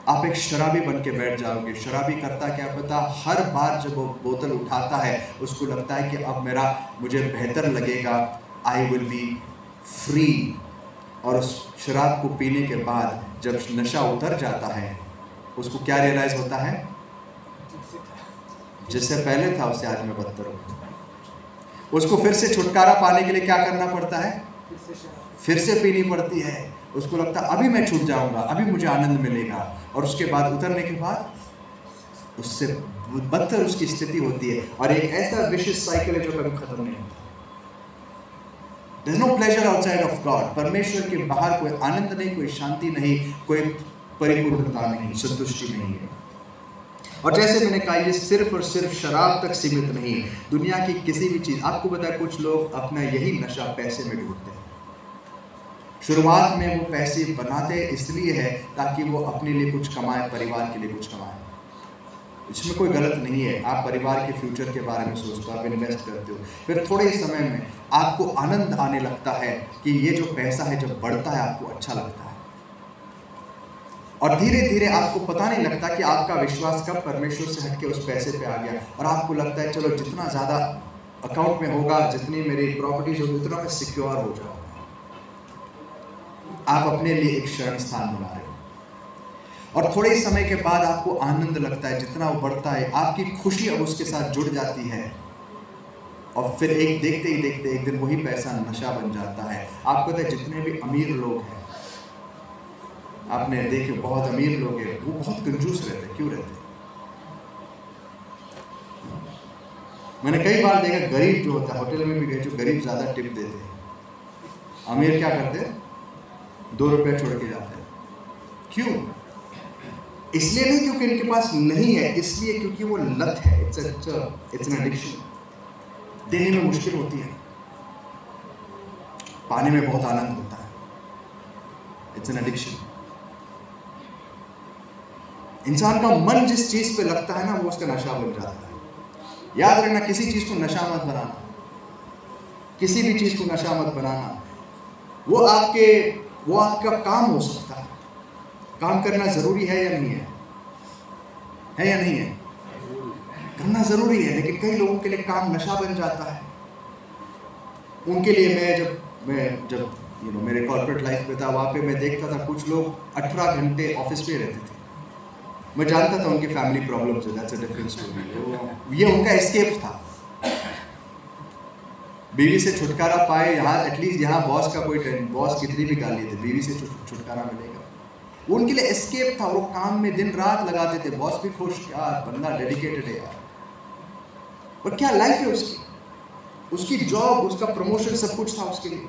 आप एक शराबी बन के बैठ जाओगे। शराबी करता क्या पता, हर बार जब वो बोतल उठाता है उसको लगता है कि अब मुझे बेहतर लगेगा, आई विल बी फ्री। और उस शराब को पीने के बाद जब नशा उतर जाता है, उसको क्या रियलाइज होता है, जिससे पहले था उससे आज मैं बदतर हूँ। उसको फिर से छुटकारा पाने के लिए क्या करना पड़ता है, फिर से पीनी पड़ती है। उसको लगता है अभी मैं छूट जाऊंगा, अभी मुझे आनंद मिलेगा, और उसके बाद उतरने के बाद उससे बदतर उसकी स्थिति होती है। और एक ऐसा विशिष्ट साइकिल है जो कभी खत्म नहीं होता। There's no pleasure outside of God। परमेश्वर के बाहर कोई आनंद नहीं, कोई शांति नहीं, कोई परिपूर्णता नहीं, संतुष्टि नहीं है। और जैसे मैंने कहा, ये सिर्फ और सिर्फ शराब तक सीमित नहीं है, दुनिया की किसी भी चीज। आपको पता है, कुछ लोग अपना यही नशा पैसे में ढूंढते हैं। शुरुआत में वो पैसे बनाते इसलिए है ताकि वो अपने लिए कुछ कमाए, परिवार के लिए कुछ कमाए। इसमें कोई गलत नहीं है। आप परिवार के फ्यूचर के बारे में सोचते हो, आप इन्वेस्ट करते हो, फिर थोड़े ही समय में आपको आनंद आने लगता है कि ये जो पैसा है जब बढ़ता है आपको अच्छा लगता है। और धीरे धीरे आपको पता नहीं लगता कि आपका विश्वास कब परमेश्वर से हटके उस पैसे पे आ गया, और आपको लगता है चलो जितना ज़्यादा अकाउंट में होगा, जितनी मेरी प्रॉपर्टीज होगी, उतना मैं सिक्योर हो जाऊंगा। आप अपने लिए एक शरण स्थान बना रहे हो, और थोड़े समय के बाद आपको आनंद लगता है, जितना वो बढ़ता है आपकी खुशी अब उसके साथ जुड़ जाती है, और फिर एक देखते ही देखते एक दिन वही पैसा नशा बन जाता है। आपको पता है जितने भी अमीर लोग हैं, आपने देखे बहुत अमीर लोग हैं, वो बहुत कंजूस रहते। क्यों रहते? मैंने कई बार देखा गरीब जो होता है, होटल में भी गए, जो गरीब ज्यादा टिप देते हैं, अमीर क्या करते हैं? 2 रुपए छोड़ के जाते हैं। क्यों? इसलिए नहीं क्योंकि इनके पास नहीं है, इसलिए क्योंकि वो लत है। It's an addiction. देने में मुश्किल होती है, पाने में बहुत आनंद होता है। It's an addiction. इंसान का मन जिस चीज पे लगता है ना, वो उसका नशा बन जाता है। याद रखना, किसी चीज को नशा मत बनाना, किसी भी चीज को नशा मत बनाना। वो आपका काम हो सकता है। काम करना जरूरी है या नहीं है? है या नहीं है? करना जरूरी है, लेकिन कई लोगों के लिए काम नशा बन जाता है। उनके लिए मैं जब मेरे कॉर्पोरेट लाइफ में था, वहाँ पे मैं देखता था कुछ लोग 18 घंटे ऑफिस पे रहते थे। मैं जानता था उनकी फैमिली प्रॉब्लम्स है, दैट्स अ डिफरेंट स्टोरी। ये उनका एस्केप था। बीवी से छुटकारा पाए, यहाँ एटलीस्ट यहाँ बॉस का कोई बॉस कितनी भी गाली दे, बीवी से छुटकारा मिलेगा। वो उनके लिए एस्केप था। वो काम में दिन रात लगाते थे, बॉस भी खुश, यार बंदा डेडिकेटेड है यार। और क्या लाइफ है उसकी जॉब, उसका प्रमोशन, सब कुछ था उसके लिए।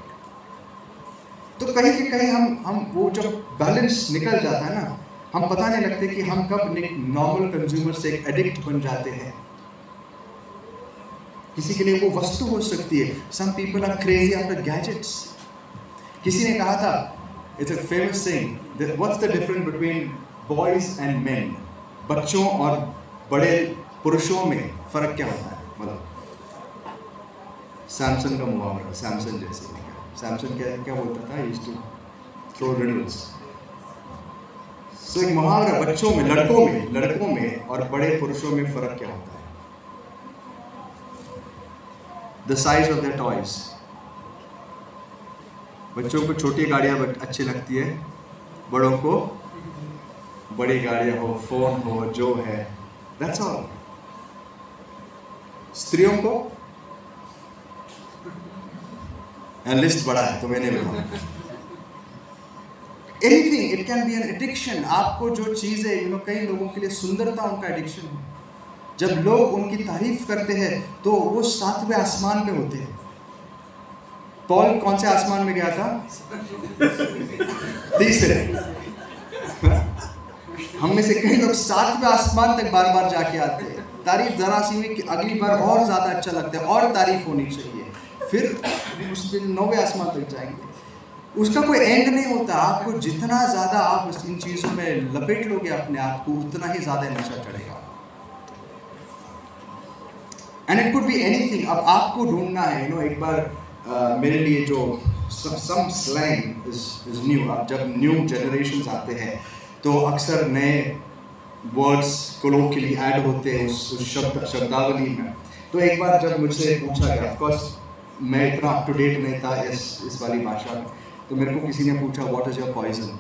तो कहीं कि कहीं हम वो जब बैलेंस निकल जाता है ना, हम पता नहीं लगते कि हम कब एक नॉर्मल कंज्यूमर से एक एडिक्ट बन जाते हैं। किसी के लिए वो वस्तु हो सकती है। Some people are crazy after gadgets. किसी ने कहा था, it's a famous saying, what's the difference between boys and men? बच्चों और बड़े पुरुषों में फर्क क्या होता है? मतलब सैमसन का मुहावरा, सैमसन जैसे, सैमसन क्या बोलता था, यूज्ड टू थ्रो रिडल्स। सो एक मुहावरा, बच्चों में, लड़कों में और बड़े पुरुषों में फर्क क्या होता है? The size of their toys. बच्चों को छोटी गाड़ियां अच्छी लगती है, बड़ों को बड़ी गाड़ियां हो, फोन हो, जो है, that's all. स्त्रियों को लिस्ट बड़ा है तो मैंने बताया। Anything, it can be an addiction. आपको जो चीज है, कई लोगों के लिए सुंदरता उनका एडिक्शन है। जब लोग उनकी तारीफ करते हैं तो वो 7वें आसमान पे होते हैं। पॉल कौन से आसमान में गया था? 3रे। हम में से कई लोग 7वें आसमान तक बार बार जाके आते हैं। तारीफ जरा सी हुई कि अगली बार और ज्यादा अच्छा लगता है, और तारीफ होनी चाहिए, फिर उस दिन 9वें आसमान तक जाएंगे। उसका कोई एंड नहीं होता। आपको जितना ज्यादा आप इन चीजों में लपेट लोगे अपने आप को, उतना ही ज्यादा नशा चढ़ेगा। And it could be anything. अब आपको ढूंढना है। एक बार मेरे लिए जो सम स्लैंग इज न्यू। अब जब न्यू जनरेशंस आते हैं तो अक्सर नए वर्ड्स कोलोकियली ऐड होते हैं उस शब्दावली में। तो एक बार जब मुझसे पूछा गया, ऑफ कोर्स मैं इतना अप टू डेट नहीं था इस वाली भाषा में, तो मेरे को किसी ने पूछा व्हाट इज योर पॉइजन।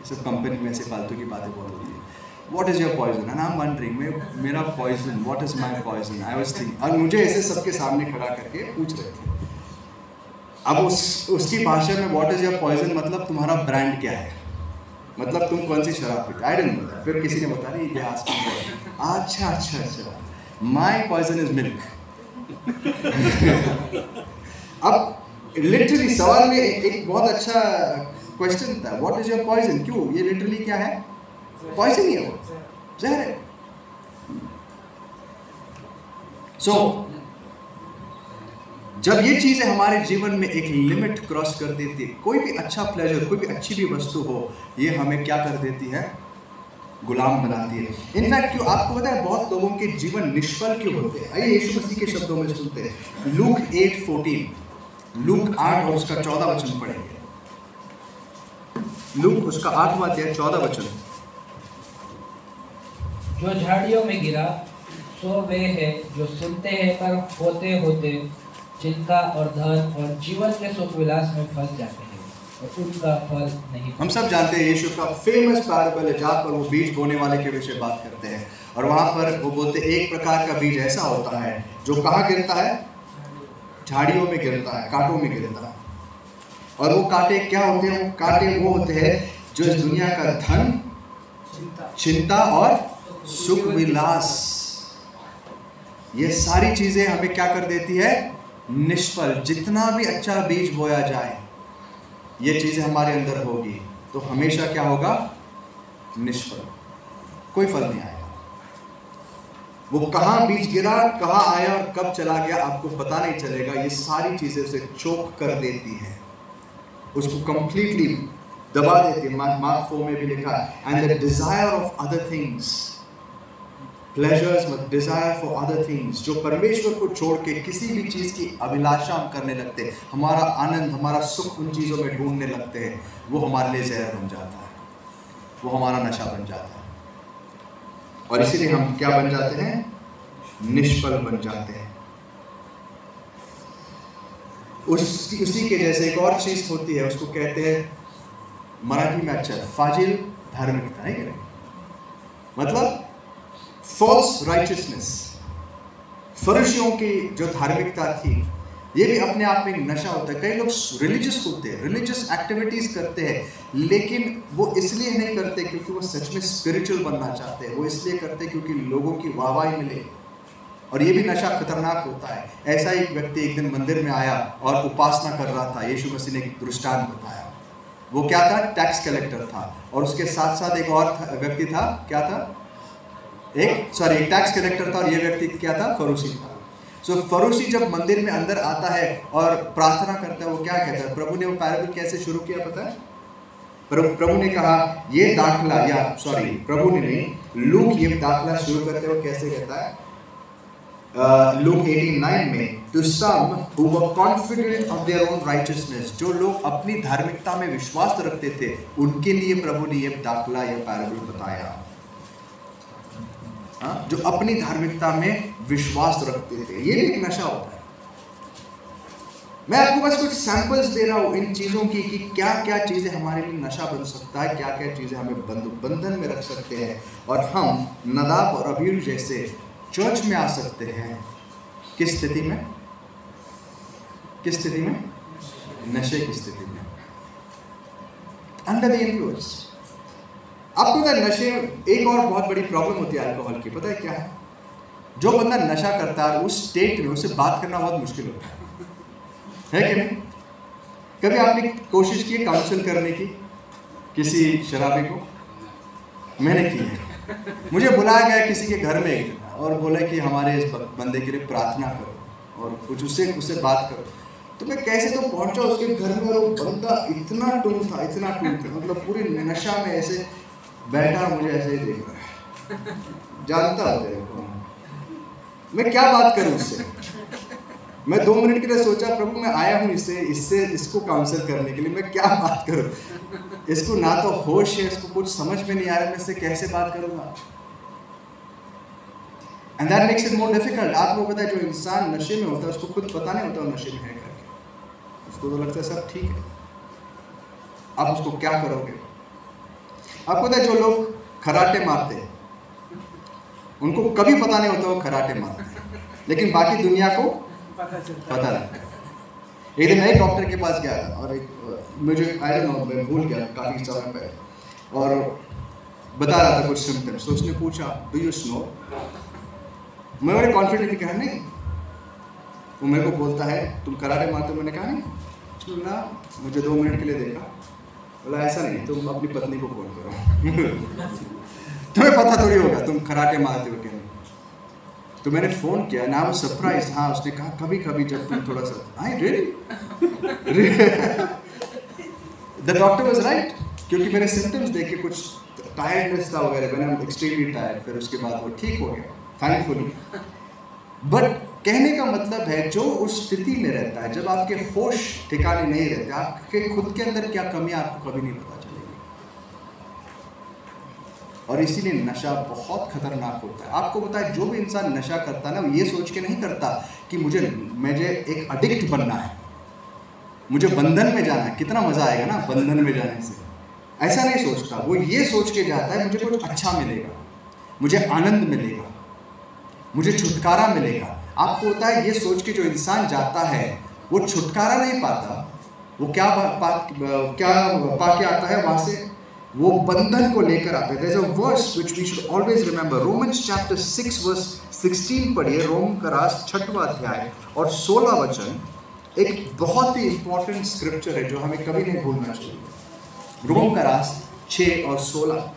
सब कंपनी में से फालतू की बातें बहुत होती है। What is your poison? And I'm wondering, मेरा poison, what is my poison? I was thinking, और मुझे ऐसे सबके सामने खड़ा करके पूछ रहे थे। अब उसकी भाषा में what is your poison मतलब तुम्हारा ब्रांड क्या है, मतलब तुम कौन सी शराब पीते? I didn't know that. फिर किसी ने बताया नहीं, ये अच्छा, my poison is milk. अब लिटरली सवाल में एक बहुत अच्छा क्वेश्चन था, what is your poison? क्यों? ये लिटरली क्या है? पॉइजन ही है, वो जहर है। सो जब ये चीजें हमारे जीवन में एक लिमिट क्रॉस कर देती है, कोई भी अच्छा प्लेजर, कोई भी अच्छी भी वस्तु हो, ये हमें क्या कर देती है? गुलाम बनाती है। इनफैक्ट क्यों आपको पता है बहुत लोगों के जीवन निष्फल क्यों होते हैं? आइए यीशु मसीह के शब्दों में सुनते हैं। लूक 8:14, लूक 8 और उसका 14 वचन पढ़ेंगे। लूक उसका 8वां अध्याय 14 वचन। जो झाड़ियों में गिरा सो वे हैं जो सुनते हैं पर होते होते चिंता और धन और जीवन के सुख विलास में फंस जाते हैं और उनका फल नहीं। हम सब जानते हैं यीशु का फेमस पैराबल है जहाँ पर वो बीज बोने वाले के विषय बात करते हैं और वहाँ पर वो बोलते हैं एक प्रकार का बीज ऐसा होता है जो कहाँ गिरता है, झाड़ियों में गिरता है, कांटों में गिरता है। और वो कांटे क्या होते हैं? वो कांटे वो होते हैं जो इस दुनिया का धन, चिंता और सुख विलास, ये सारी चीजें हमें क्या कर देती है? निष्फल। जितना भी अच्छा बीज बोया जाए, ये चीजें हमारे अंदर होगी तो हमेशा क्या होगा? निष्फल, कोई फल नहीं आएगा। वो कहाँ बीज गिरा, कहाँ आया और कब चला गया आपको पता नहीं चलेगा। ये सारी चीजें उसे चोक कर देती है, उसको कंप्लीटली दबा देती है। मार्क 4 में भी लिखा है and the desire of other things, pleasures मत डिजायर फॉर अदर थिंग्स, जो परमेश्वर को छोड़ के किसी भी चीज की अभिलाषा हम करने लगते हैं, हमारा आनंद, हमारा सुख उन चीजों में ढूंढने लगते हैं, वो हमारे लिए जहर बन जाता है, वो हमारा नशा बन जाता है और इसीलिए हम क्या बन जाते हैं? निष्फल बन जाते हैं। उसी के जैसे एक और चीज होती है, उसको कहते हैं मराठी में अच्छा फाजिल धार्मिकता, नहीं करें मतलब फॉल्स राइचियसनेस। फरीसियों की जो धार्मिकता थी, ये भी अपने आप में एक नशा होता है। कई लोग रिलीजियस होते हैं, रिलीजियस एक्टिविटीज करते हैं, लेकिन वो इसलिए नहीं करते क्योंकि वो सच में स्पिरिचुअल बनना चाहते हैं, वो इसलिए करते हैं क्योंकि लोगों की वाहवाही मिले। और ये भी नशा खतरनाक होता है। ऐसा एक व्यक्ति एक दिन मंदिर में आया और उपासना कर रहा था। यीशु मसीह ने एक दृष्टांत बताया। वो क्या था? टैक्स कलेक्टर था और उसके साथ साथ एक और व्यक्ति था, क्या था? एक टैक्स कलेक्टर था और ये व्यक्ति क्या था? फरूसी था। सो फरूसी जब मंदिर में अंदर आता है और प्रार्थना करता है, वो क्या कहता है? प्रभु ने वो पैराबल कैसे शुरू किया पता है? प्रभु ने कहा ये दाखला, या प्रभु ने नहीं, लूक ये दाखला शुरू करते हुए कैसे कहता है? लूक 18:9 में, to some who were confident of their own righteousness, जो लोग अपनी धार्मिकता में विश्वास रखते थे, उनके लिए प्रभु ने ये दाखला या पैराबल बताया। जो अपनी धार्मिकता में विश्वास रखते थे, ये भी एक नशा होता है। मैं आपको बस कुछ सैंपल्स दे रहा हूं इन चीजों की कि क्या क्या चीजें हमारे लिए नशा बन सकता है, क्या क्या चीजें हमें बंधन में रख सकते हैं और हम नदाब और अबीर जैसे चर्च में आ सकते हैं। किस स्थिति में? किस स्थिति में? नशे की स्थिति में, अंडर द इन्फ्लुएंस। आपको पता है नशे एक और बहुत बड़ी प्रॉब्लम होती है अल्कोहल की, पता है क्या है? जो बंदा नशा करता है उस स्टेट में उसे बात करना बहुत मुश्किल होता है कि नहीं? कभी आपने कोशिश की काउंसिल करने की किसी शराबी को? मैंने की है। मुझे बुलाया गया किसी के घर में और बोला कि हमारे इस बंदे के लिए प्रार्थना करो और कुछ उससे बात करो। तो मैं कैसे तो पहुंचा उसके घर में और वो बंदा इतना टूट था, मतलब पूरी नशा में ऐसे बैठा, मुझे ऐसे ही देख रहा है, जानता हो तेरे को, मैं क्या बात करूं उससे? मैं 2 मिनट के लिए सोचा प्रभु मैं आया हूं इसको काउंसिल करने के लिए, मैं क्या बात करूं? इसको ना तो होश है, इसको कुछ समझ में नहीं आ रहा, मैं इससे कैसे बात करूंगा? And that makes it more difficult. आपको पता है जो इंसान नशे में होता है उसको खुद पता नहीं होता नशे में है करके, उसको तो लगता है सब ठीक है। आप उसको क्या करोगे? आपको पता है जो लोग खराटे मारते हैं उनको कभी पता नहीं होता वो खराटे मारते हैं, लेकिन बाकी दुनिया को पता लगता है। एक दिन मैं एक डॉक्टर के पास गया था और मुझे आई डोंट नो, मैं भूल गया काफ़ी समय पहले, और बता रहा था कुछ सिम्टम्स। तो उसने पूछा डू यू स्मोक? मैं बड़े कॉन्फिडेंटली कहा नहीं। वो मेरे को बोलता है तुम कराटे मारते हो? मैंने कहा नहीं। उसने बोला, मुझे 2 मिनट के लिए देखा, बोला ऐसा नहीं, तुम अपनी पत्नी को फोन करो तुम्हें पता थोड़ी होगा तुम कराटे मारते हो क्या नहीं। तो मैंने फ़ोन किया ना, वो सरप्राइज। हाँ, उसने कहा कभी कभी जब तुम थोड़ा सा, I really the doctor was right, क्योंकि मैंने सिम्टम्स देखे, कुछ टायर्डनेस था वगैरह, मैंने एक्सट्रीमली टायर्ड, फिर उसके बाद वो ठीक हो गया थैंकफुली। बट कहने का मतलब है जो उस स्थिति में रहता है, जब आपके होश ठिकाने नहीं रहते, आपके खुद के अंदर क्या कमी है आपको कभी नहीं पता चलेगी। और इसीलिए नशा बहुत खतरनाक होता है। आपको पता है, जो भी इंसान नशा करता है ना, वो ये सोच के नहीं करता कि मुझे एक एडिक्ट बनना है, मुझे बंधन में जाना है, कितना मजा आएगा ना बंधन में जाने से। ऐसा नहीं सोचता, वो ये सोच के जाता है मुझे कुछ अच्छा मिलेगा, मुझे आनंद मिलेगा, मुझे छुटकारा मिलेगा। आपको होता है, ये सोच के जो इंसान जाता है वो छुटकारा नहीं पाता, वो क्या पाके आता है वहां से, वो बंधन को लेकर आता है। There's a verse which we should always remember, Romans chapter 6 verse 16 पढ़िए, रोम का राष्ट्र 6वां अध्याय और 16 वचन, एक बहुत ही इंपॉर्टेंट स्क्रिप्चर है जो हमें कभी नहीं भूलना चाहिए। रोम का राष्ट्र 6 और 16।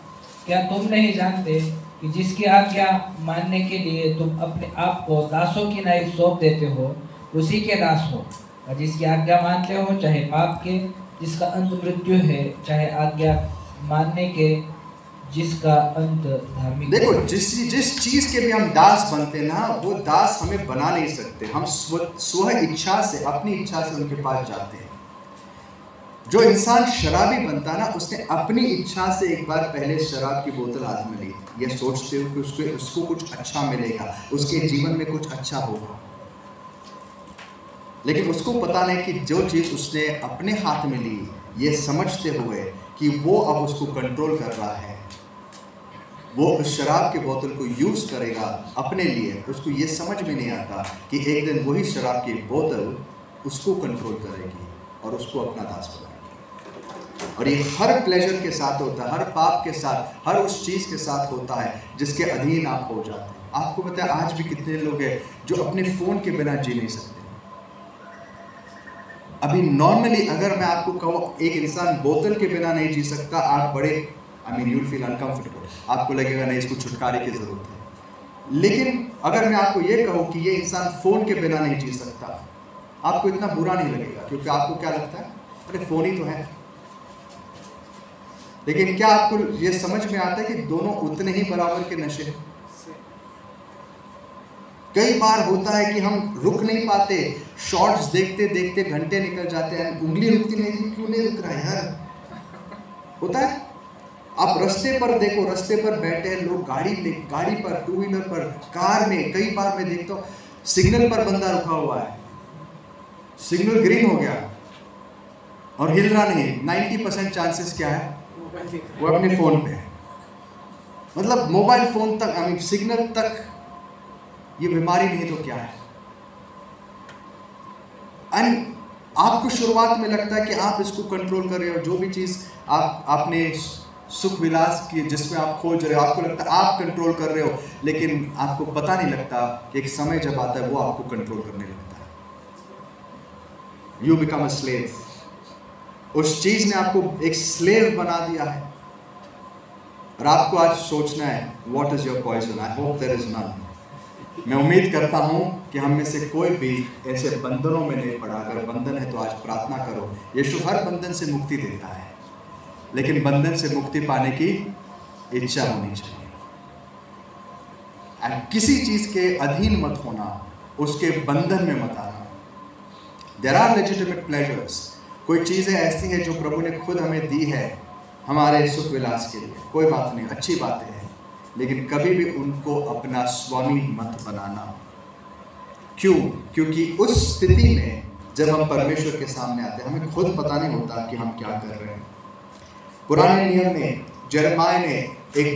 क्या तुम नहीं जानते कि जिसकी आज्ञा मानने के लिए तुम अपने आप को दासों की नाई सौंप देते हो, उसी के दास हो, और जिसकी आज्ञा मानते हो, चाहे पाप के जिसका अंत मृत्यु है, चाहे आज्ञा मानने के जिसका अंत धार्मिक। देखो, जिस चीज के भी हम दास बनते ना, वो दास हमें बना नहीं सकते। हम स्व इच्छा से, अपनी इच्छा से उनके पास जाते हैं। जो इंसान शराबी बनता ना, उसने अपनी इच्छा से एक बार पहले शराब की बोतल हाथ में ली, ये सोचते हो कि उसको कुछ अच्छा मिलेगा, उसके जीवन में कुछ अच्छा होगा। लेकिन उसको पता नहीं कि जो चीज उसने अपने हाथ में ली, ये समझते हुए कि वो अब उसको कंट्रोल कर रहा है, वो उस शराब की बोतल को यूज करेगा अपने लिए। उसको ये समझ में नहीं आता कि एक दिन वही शराब की बोतल उसको कंट्रोल करेगी और उसको अपना दास बनाएगी। और ये हर प्लेजर के साथ होता है, हर पाप के साथ, हर उस चीज के साथ होता है जिसके अधीन आप हो जाते हैं। आपको पता है, आज भी कितने लोग हैं जो अपने फोन के बिना जी नहीं सकते। अभी नॉर्मली अगर मैं आपको कहूँ एक इंसान बोतल के बिना नहीं जी सकता, आप बड़े you'll feel uncomfortable, आपको लगेगा नहीं, इसको छुटकारे की जरूरत है। लेकिन अगर मैं आपको ये कहूँ कि ये इंसान फोन के बिना नहीं जी सकता, आपको इतना बुरा नहीं लगेगा, क्योंकि आपको क्या लगता है, अरे फोन ही तो है। लेकिन क्या आपको ये समझ में आता है कि दोनों उतने ही बराबर के नशे हैं? कई बार होता है कि हम रुक नहीं पाते, शॉर्ट्स देखते देखते घंटे निकल जाते हैं, उंगली रुकती नहीं, क्यों नहीं रुक रहा है यार? होता है। आप रास्ते पर देखो, रास्ते पर बैठे हैं लोग, गाड़ी पर, टू व्हीलर पर, कार में, कई बार मैं देखता हूँ सिग्नल पर बंदा रुका हुआ है, सिग्नल ग्रीन हो गया और हिल रहा नहीं। 90% चांसेस क्या है, वो अपने फोन पे है। मतलब मोबाइल फोन तक, सिग्नल तक ये बीमारी नहीं तो क्या है? एंड आपको शुरुआत में लगता है कि आप इसको कंट्रोल कर रहे हो, जो भी चीज आपने सुख विलास की जिसमें आप खोज रहे हो, आपको लगता है आप कंट्रोल कर रहे हो, लेकिन आपको पता नहीं लगता कि एक समय जब आता है वो आपको कंट्रोल करने लगता है। You become a slave. उस चीज ने आपको एक स्लेव बना दिया है। और आपको आज सोचना है, what is your poison? I hope there is none. मैं उम्मीद करता हूं कि हम में से कोई भी ऐसे बंधनों में नहीं पड़ा। अगर बंधन है तो आज प्रार्थना करो। यीशु हर बंधन से मुक्ति देता है, लेकिन बंधन से मुक्ति पाने की इच्छा होनी चाहिए। किसी चीज के अधीन मत होना, उसके बंधन में मत आना। There are legitimate pleasures. कोई चीजें ऐसी है जो प्रभु ने खुद हमें दी है हमारे सुख विलास के लिए, कोई बात नहीं, अच्छी बातें हैं, लेकिन कभी भी उनको अपना स्वामी मत बनाना। क्यों? क्योंकि उस स्थिति में जब हम परमेश्वर के सामने आते हैं, हमें खुद पता नहीं होता कि हम क्या कर रहे हैं। पुराने नियम में यिर्मयाह ने एक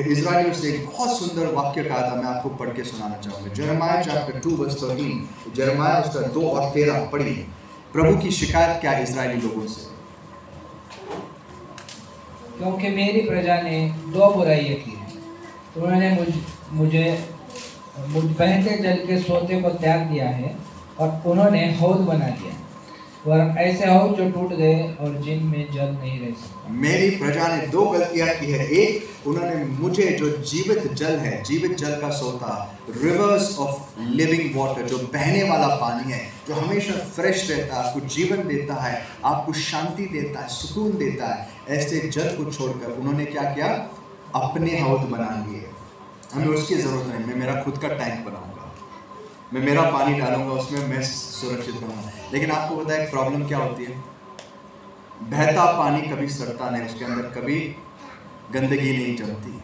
इज़राइलियों से एक बहुत सुंदर वाक्य कहा था, मैं आपको पढ़ के सुनाना चाहूँगा। यिर्मयाह चैप्टर 2 वर्स 13, यिर्मयाह उसका 2 और 13 पढ़िए। प्रभु की शिकायत क्या है इज़राइली लोगों से? क्योंकि मेरी प्रजा ने 2 बुराइयां की हैं। उन्होंने मुझे बहते जल के सोते को त्याग दिया है, और उन्होंने हौद बना दिया, और ऐसे हौद जो टूट गए और जिनमें जल नहीं रह सकता। मेरी प्रजा ने 2 गलतियां की है। एक, उन्होंने मुझे जो जीवित जल है, जीवित जल का सोता, रिवर्स ऑफ लिविंग वाटर, जो बहने वाला पानी है, जो हमेशा फ्रेश रहता है, आपको जीवन देता है, आपको शांति देता है, सुकून देता है, ऐसे जल को छोड़कर उन्होंने क्या किया? अपने हौद बना लिए। हमें उसकी जरूरत नहीं, मैं मेरा खुद का टैंक बनाऊंगा, मैं मेरा पानी डालूंगा उसमें, मैं सुरक्षित रहूंगा। लेकिन आपको पता है प्रॉब्लम क्या होती है? बहता पानी कभी सड़ता नहीं, उसके अंदर कभी गंदगी नहीं जमती।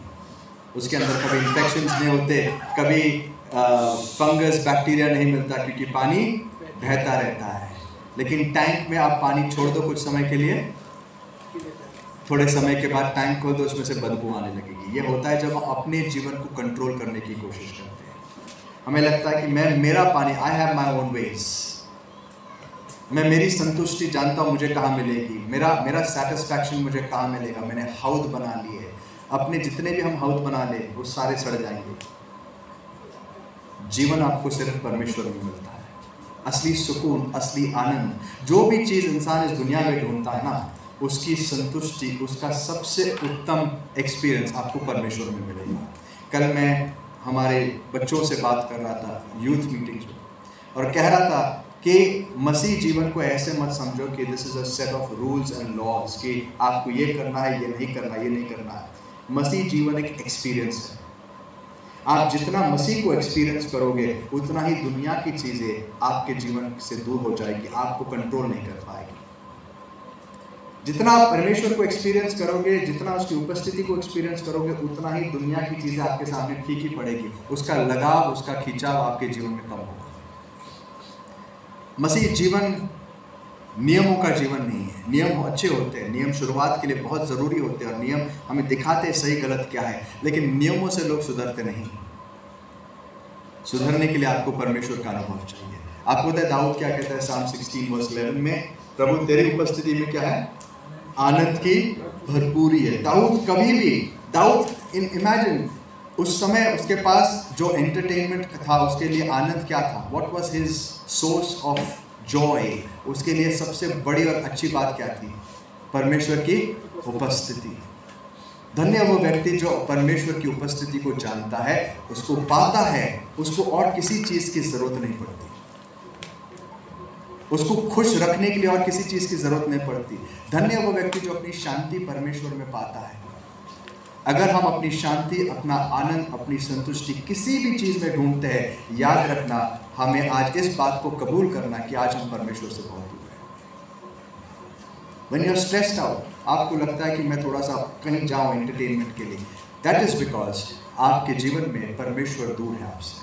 उसके अंदर कभी इन्फेक्शंस नहीं होते, कभी फंगस बैक्टीरिया नहीं मिलता, क्योंकि पानी बहता रहता है। लेकिन टैंक में आप पानी छोड़ दो कुछ समय के लिए, थोड़े समय के बाद टैंक खोल दो, उसमें से बदबू आने लगेगी। ये होता है जब हम अपने जीवन को कंट्रोल करने की कोशिश करते हैं। हमें लगता है कि मैं, मेरा पानी, I have my own ways, मैं मेरी संतुष्टि जानता हूँ मुझे कहाँ मिलेगी, मेरा सेटिस्फैक्शन मुझे कहाँ मिलेगा। मैंने हौद बना लिए, अपने जितने भी हम हौद बना ले वो सारे सड़ जाएंगे। जीवन आपको सिर्फ परमेश्वर में मिलता है, असली सुकून, असली आनंद। जो भी चीज़ इंसान इस दुनिया में ढूंढता है ना, उसकी संतुष्टि, उसका सबसे उत्तम एक्सपीरियंस आपको परमेश्वर में मिलेगा। कल मैं हमारे बच्चों से बात कर रहा था यूथ मीटिंग में, और कह रहा था कि मसीह जीवन को ऐसे मत समझो कि this is a set of rules and laws, कि आपको ये करना है, ये नहीं करना, ये नहीं करना है। मसीह जीवन एक एक्सपीरियंस है। आप जितना मसीह को एक्सपीरियंस करोगे, उतना ही दुनिया की चीज़ें आपके जीवन से दूर हो जाएगी, आपको कंट्रोल नहीं कर पाएगी। जितना आप परमेश्वर को एक्सपीरियंस करोगे, जितना उसकी उपस्थिति को एक्सपीरियंस करोगे, उतना ही दुनिया की चीज़ें आपके सामने फीकी पड़ेगी, उसका लगाव, उसका खिंचाव आपके जीवन में कम होगा। मसीह जीवन नियमों का जीवन नहीं है। नियम अच्छे होते हैं, नियम शुरुआत के लिए बहुत ज़रूरी होते हैं, और नियम हमें दिखाते हैं सही गलत क्या है, लेकिन नियमों से लोग सुधरते नहीं। सुधरने के लिए आपको परमेश्वर का अनुभव चाहिए। आपको पता है दाऊद क्या कहता है Psalm 16:11 में, प्रभु तेरी उपस्थिति में क्या है, आनंद की भरपूरी है। दाऊद कभी भी, इमेजिन उस समय उसके पास जो एंटरटेनमेंट था, उसके लिए आनंद क्या था, what was his source of Joy, उसके लिए सबसे बड़ी और अच्छी बात क्या थी, परमेश्वर की उपस्थिति। धन्य वो व्यक्ति जो परमेश्वर की उपस्थिति को जानता है, उसको पाता है, उसको और किसी चीज़ की ज़रूरत नहीं पड़ती, उसको खुश रखने के लिए और किसी चीज़ की ज़रूरत नहीं पड़ती। धन्य वो व्यक्ति जो अपनी शांति परमेश्वर में पाता है। अगर हम अपनी शांति, अपना आनंद, अपनी संतुष्टि किसी भी चीज़ में ढूंढते हैं, याद रखना, हमें आज इस बात को कबूल करना कि आज हम परमेश्वर से बहुत दूर हैं। When you're stressed out, आपको लगता है कि मैं थोड़ा सा कहीं जाऊं एंटरटेनमेंट के लिए, that is because आपके जीवन में परमेश्वर दूर है आपसे।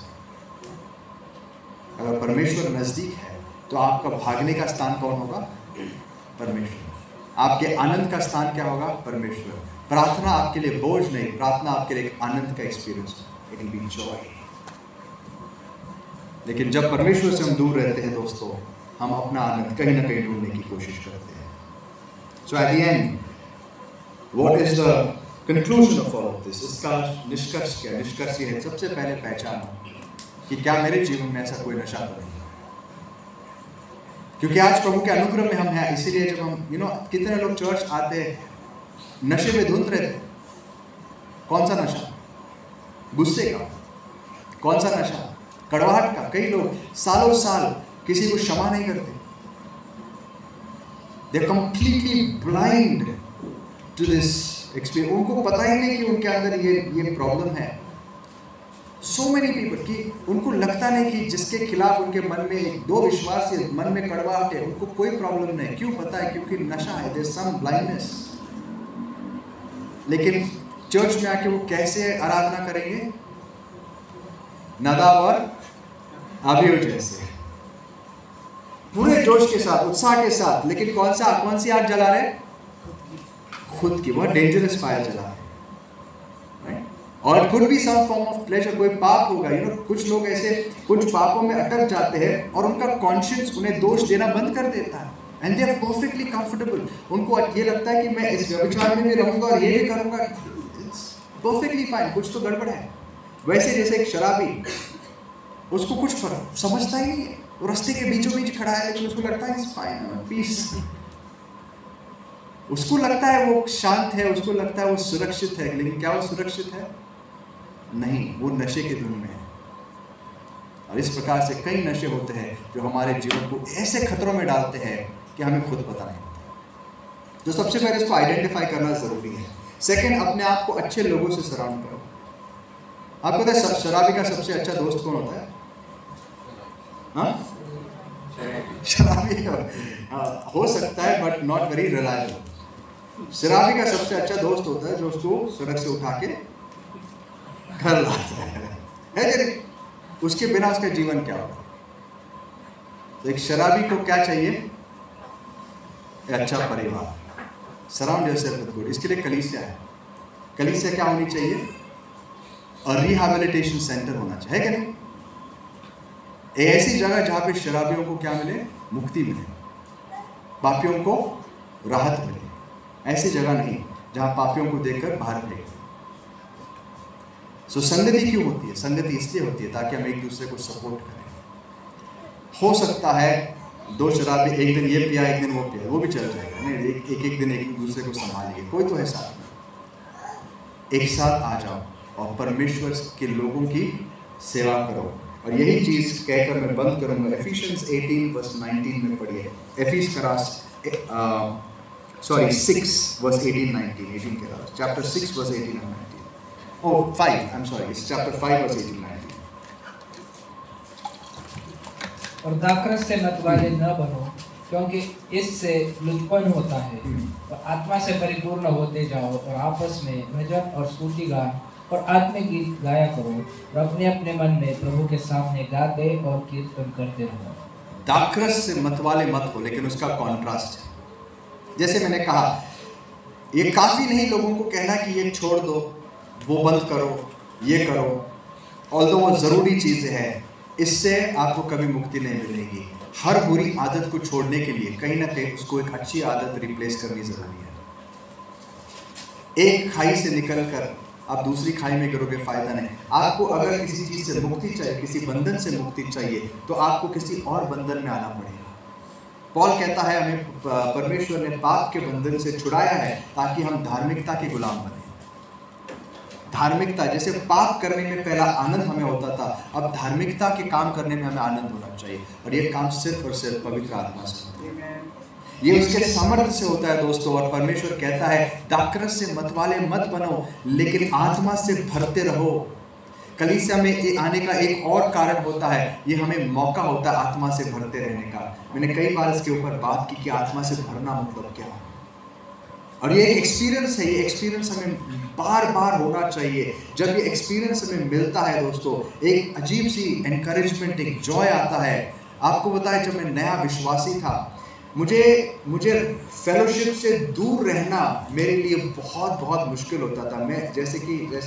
अगर परमेश्वर नज़दीक है तो आपका भागने का स्थान कौन होगा, परमेश्वर। आपके आनंद का स्थान क्या होगा, परमेश्वर। प्रार्थना आपके लिए बोझ नहीं, प्रार्थना आपके लिए एक आनंद का एक्सपीरियंस है, इट विल बी जॉय। लेकिन जब परमेश्वर से हम दूर रहते हैं दोस्तों, हम अपना आनंद कहीं ना कहीं ढूंढने की कोशिश करते हैं। So at the end, what is the conclusion of all of this? इसका निष्कर्ष क्या है? निष्कर्ष ये है, सबसे पहले पहचानो कि क्या मेरे जीवन में ऐसा कोई नशा तो नहीं, क्योंकि आज प्रभु के अनुग्रह में हम हैं। इसीलिए जब हम कितने लोग चर्च आते हैं नशे में धुंध रहे थे। कौन सा नशा? गुस्से का। कौन सा नशा? कड़वाहट का। कई लोग सालों साल किसी को क्षमा नहीं करते। They are completely blind to this experience. उनको पता ही नहीं कि उनके अंदर ये प्रॉब्लम है। सो मेनी पीपल कि उनको लगता नहीं कि जिसके खिलाफ उनके मन में एक दो विश्वास है, मन में कड़वाहट है, उनको कोई प्रॉब्लम नहीं। क्यों? पता है, क्योंकि नशा है, देयर इज सम ब्लाइंडनेस। लेकिन चर्च में आके वो कैसे आराधना करेंगे? नदाब और अबीहू जैसे, पूरे जोश के साथ, उत्साह के साथ, लेकिन कौन सी आग जला रहे? खुद की। बहुत डेंजरस फायर जला रहे। और could be some form of pleasure, कोई पाप होगा। कुछ लोग ऐसे कुछ पापों में अटक जाते हैं और उनका कॉन्शियंस उन्हें दोष देना बंद कर देता है, and they are perfectly comfortable. उनको ये लगता है कि मैं इस व्यभिचार में भी रहूंगा और ये भी करूंगा, परफेक्टली फाइन। कुछ तो गड़बड़ है। वैसे जैसे एक शराबी, उसको कुछ समझता ही नहीं है, वो रास्ते के बीचों बीच खड़ा है, लेकिन उसको लगता है इट्स फाइन, पीस। उसको लगता है वो शांत है, उसको लगता है वो सुरक्षित है, लेकिन क्या वो सुरक्षित है? नहीं, वो नशे के धुन में है। और इस प्रकार से कई नशे होते हैं जो हमारे जीवन को ऐसे खतरों में डालते हैं कि हमें खुद पता नहीं। तो सबसे पहले इसको आइडेंटिफाई करना जरूरी है। सेकंड, अपने आप को अच्छे लोगों से सराउंड करो। आपको पता है शराबी का सबसे अच्छा दोस्त कौन होता है? शराबी हो सकता है बट नॉट वेरी रिलायबल। शराबी का सबसे अच्छा दोस्त होता है जो उसको सड़क से उठा के घर लाता है कि नहीं? उसके बिना उसका जीवन क्या होगा? तो एक शराबी को क्या चाहिए? एक अच्छा परिवार। Surround yourself with good. इसके लिए कलीसिया है। कलीसिया क्या होनी चाहिए? और रिहैबिलिटेशन सेंटर होना चाहिए, है कि नहीं? एक ऐसी जगह जहां पे शराबियों को क्या मिले? मुक्ति मिले, पापियों को राहत मिले। ऐसी जगह नहीं जहां पापियों को देखकर बाहर फेंक। सो संगति क्यों होती है? संगति इसलिए होती है ताकि हम एक दूसरे को सपोर्ट करें। हो सकता है दो शराबी एक दिन ये पिया एक दिन वो पिया, वो भी चल जाएगा। नहीं, एक दिन एक दूसरे को संभालिए। कोई तो है साथ में, एक साथ आ जाओ और परमेश्वर के लोगों की सेवा करो। और यही चीज कहकर मैं बंद करूंगा। एफिशियंस 18:19 में पढ़िए। एफिस का 6:18-19 के रास, chapter 6:18-19। Oh, 5, I'm sorry, it's chapter 5:18-19. और दाखरस से मत वाले न बनो, क्योंकि इससे लुचपन होता है। और आत्मा से परिपूर्ण होते जाओ और आपस में भजन और स्तुति गान और आत्मिक गीत गाया करो और अपने अपने मन में प्रभु के सामने गाते और कीर्तन करते रहो। दाखरस से मतवाले मत हो, लेकिन उसका कॉन्ट्रास्ट है। जैसे मैंने कहा, ये काफी नहीं लोगों को कहना कि ये छोड़ दो, वो बंद करो, ये करो, ऑल्दो वो जरूरी चीजें हैं, इससे आपको कभी मुक्ति नहीं मिलेगी। हर बुरी आदत को छोड़ने के लिए कहीं ना कहीं उसको एक अच्छी आदत रिप्लेस करनी जरूरी है। एक खाई से निकलकर आप दूसरी खाई में गिरोगे, फायदा नहीं। आपको अगर किसी चीज से मुक्ति चाहिए, किसी बंधन से मुक्ति चाहिए, तो आपको किसी और बंधन में आना पड़ेगा। पॉल कहता है हमें परमेश्वर ने पाप के बंधन से छुड़ाया है ताकि हम धार्मिकता के गुलाम बने। धार्मिकता, जैसे पाप करने में पहला आनंद हमें होता था, अब धार्मिकता के काम करने में हमें आनंद होना चाहिए। और ये काम सिर्फ और सिर्फ पवित्र आत्मा से होता है, ये उसके सामर्थ्य से होता है दोस्तों। और परमेश्वर कहता है दाखरस से मतवाले मत बनो, लेकिन आत्मा से भरते रहो। कलीसिया में आने का एक और कारण होता है, ये हमें मौका होता है आत्मा से भरते रहने का। मैंने कई बार इसके ऊपर बात की कि आत्मा से भरना मतलब क्या है। और ये एक एक्सपीरियंस है, ये एक्सपीरियंस हमें बार बार होना चाहिए। जब ये एक्सपीरियंस हमें मिलता है दोस्तों, एक अजीब सी एनकरेजमेंट, एक जॉय आता है। आपको बताया, जब मैं नया विश्वासी था, मुझे फेलोशिप से दूर रहना मेरे लिए बहुत बहुत मुश्किल होता था। मैं जैसे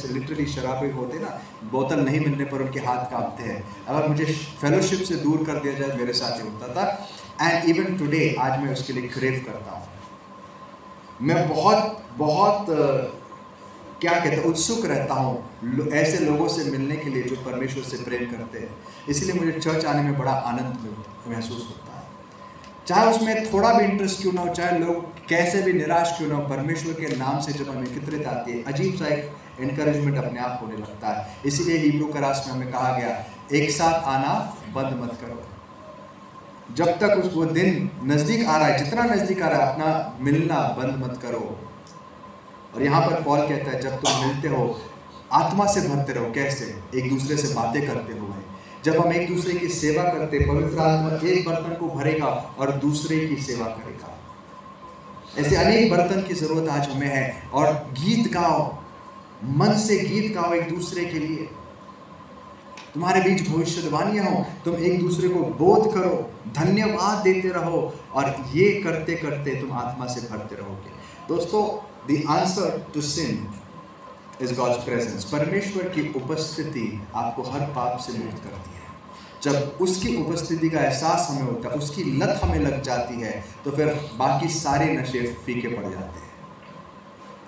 लिटरली शराबी होते ना, बोतल नहीं मिलने पर उनके हाथ कांपते हैं। अगर मुझे फेलोशिप से दूर कर दिया जाए, मेरे साथ ही होता था। एंड इवन टुडे, आज मैं उसके लिए क्रेव करता हूँ। मैं बहुत क्या कहते हैं, उत्सुक रहता हूँ ऐसे लोगों से मिलने के लिए जो परमेश्वर से प्रेम करते हैं। इसलिए मुझे चर्च आने में बड़ा आनंद महसूस होता है। चाहे उसमें थोड़ा भी इंटरेस्ट क्यों ना हो, चाहे लोग कैसे भी निराश क्यों ना हो, परमेश्वर के नाम से जब हमें एकत्रित आती है, अजीब सा एक एनकरेजमेंट अपने आप होने लगता है। इसीलिए हिब्रू का राष्ट्र में हमें कहा गया, एक साथ आना बंद मत करो। जब तक वो दिन नजदीक आ रहा है, जितना नजदीक आ रहा है, अपना मिलना बंद मत करो। और यहाँ पर पॉल कहता है, जब तुम मिलते हो आत्मा से भरते रहो। कैसे? एक दूसरे से बातें करते हुए। जब हम एक दूसरे की सेवा करते, पवित्र आत्मा एक बर्तन को भरेगा और दूसरे की सेवा करेगा। ऐसे अनेक बर्तन की जरूरत आज हमें है। और गीत गाओ, मन से गीत गाओ एक दूसरे के लिए। तुम्हारे बीच भविष्यवाणियां हो, तुम एक दूसरे को बोध करो, धन्यवाद देते रहो, और ये करते करते तुम आत्मा से भरते रहोगे। दोस्तों, the answer to sin is God's presence. परमेश्वर की उपस्थिति आपको हर पाप से मुक्त करती है। जब उसकी उपस्थिति का एहसास हमें होता है, उसकी लत हमें लग जाती है, तो फिर बाकी सारे नशे फीके पड़ जाते हैं।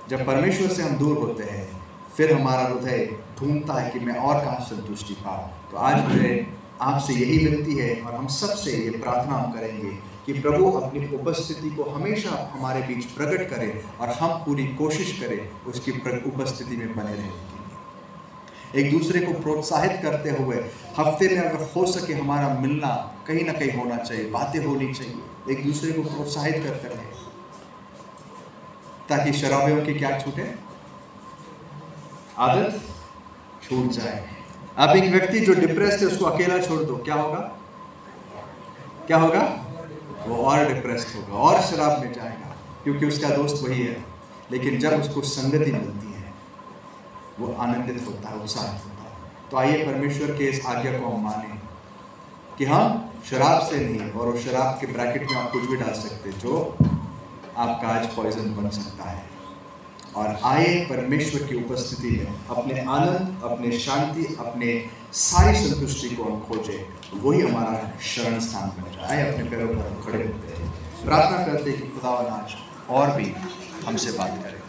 जब परमेश्वर से हम दूर होते हैं, फिर हमारा हृदय ढूंढता है कि मैं और कहाँ संतुष्टि पाऊँ। तो आज मुझे आपसे यही विनती है, और हम सबसे ये प्रार्थना हम करेंगे कि प्रभु अपनी उपस्थिति को हमेशा हमारे बीच प्रकट करे, और हम पूरी कोशिश करें उसकी उपस्थिति में बने रहने के लिए। एक दूसरे को प्रोत्साहित करते हुए हफ्ते में अगर हो सके हमारा मिलना कहीं ना कहीं होना चाहिए, बातें होनी चाहिए। एक दूसरे को प्रोत्साहित करते रहे, ताकि शराबियों की क्या छूटे, आदत छूट जाए। अब एक व्यक्ति जो डिप्रेस्ड है, उसको अकेला छोड़ दो, क्या होगा? क्या होगा? वो और डिप्रेस्ड होगा और शराब में जाएगा, क्योंकि उसका दोस्त वही है। लेकिन जब उसको संगति मिलती है, वो आनंदित होता है, उत्साहित होता है। तो आइए परमेश्वर के इस आज्ञा को हम माने कि हम शराब से नहीं, और उस शराब के ब्रैकेट में आप कुछ भी डाल सकते जो आपका आज पॉइजन बन सकता है। और आए परमेश्वर की उपस्थिति में अपने आनंद, अपने शांति, अपने सारी संतुष्टि को हम खोजें। वही हमारा शरण स्थान बन जाए। आए अपने पैरों पर हम खड़े होते हैं, प्रार्थना करते हैं कि खुदावन आज और भी हमसे बात करें।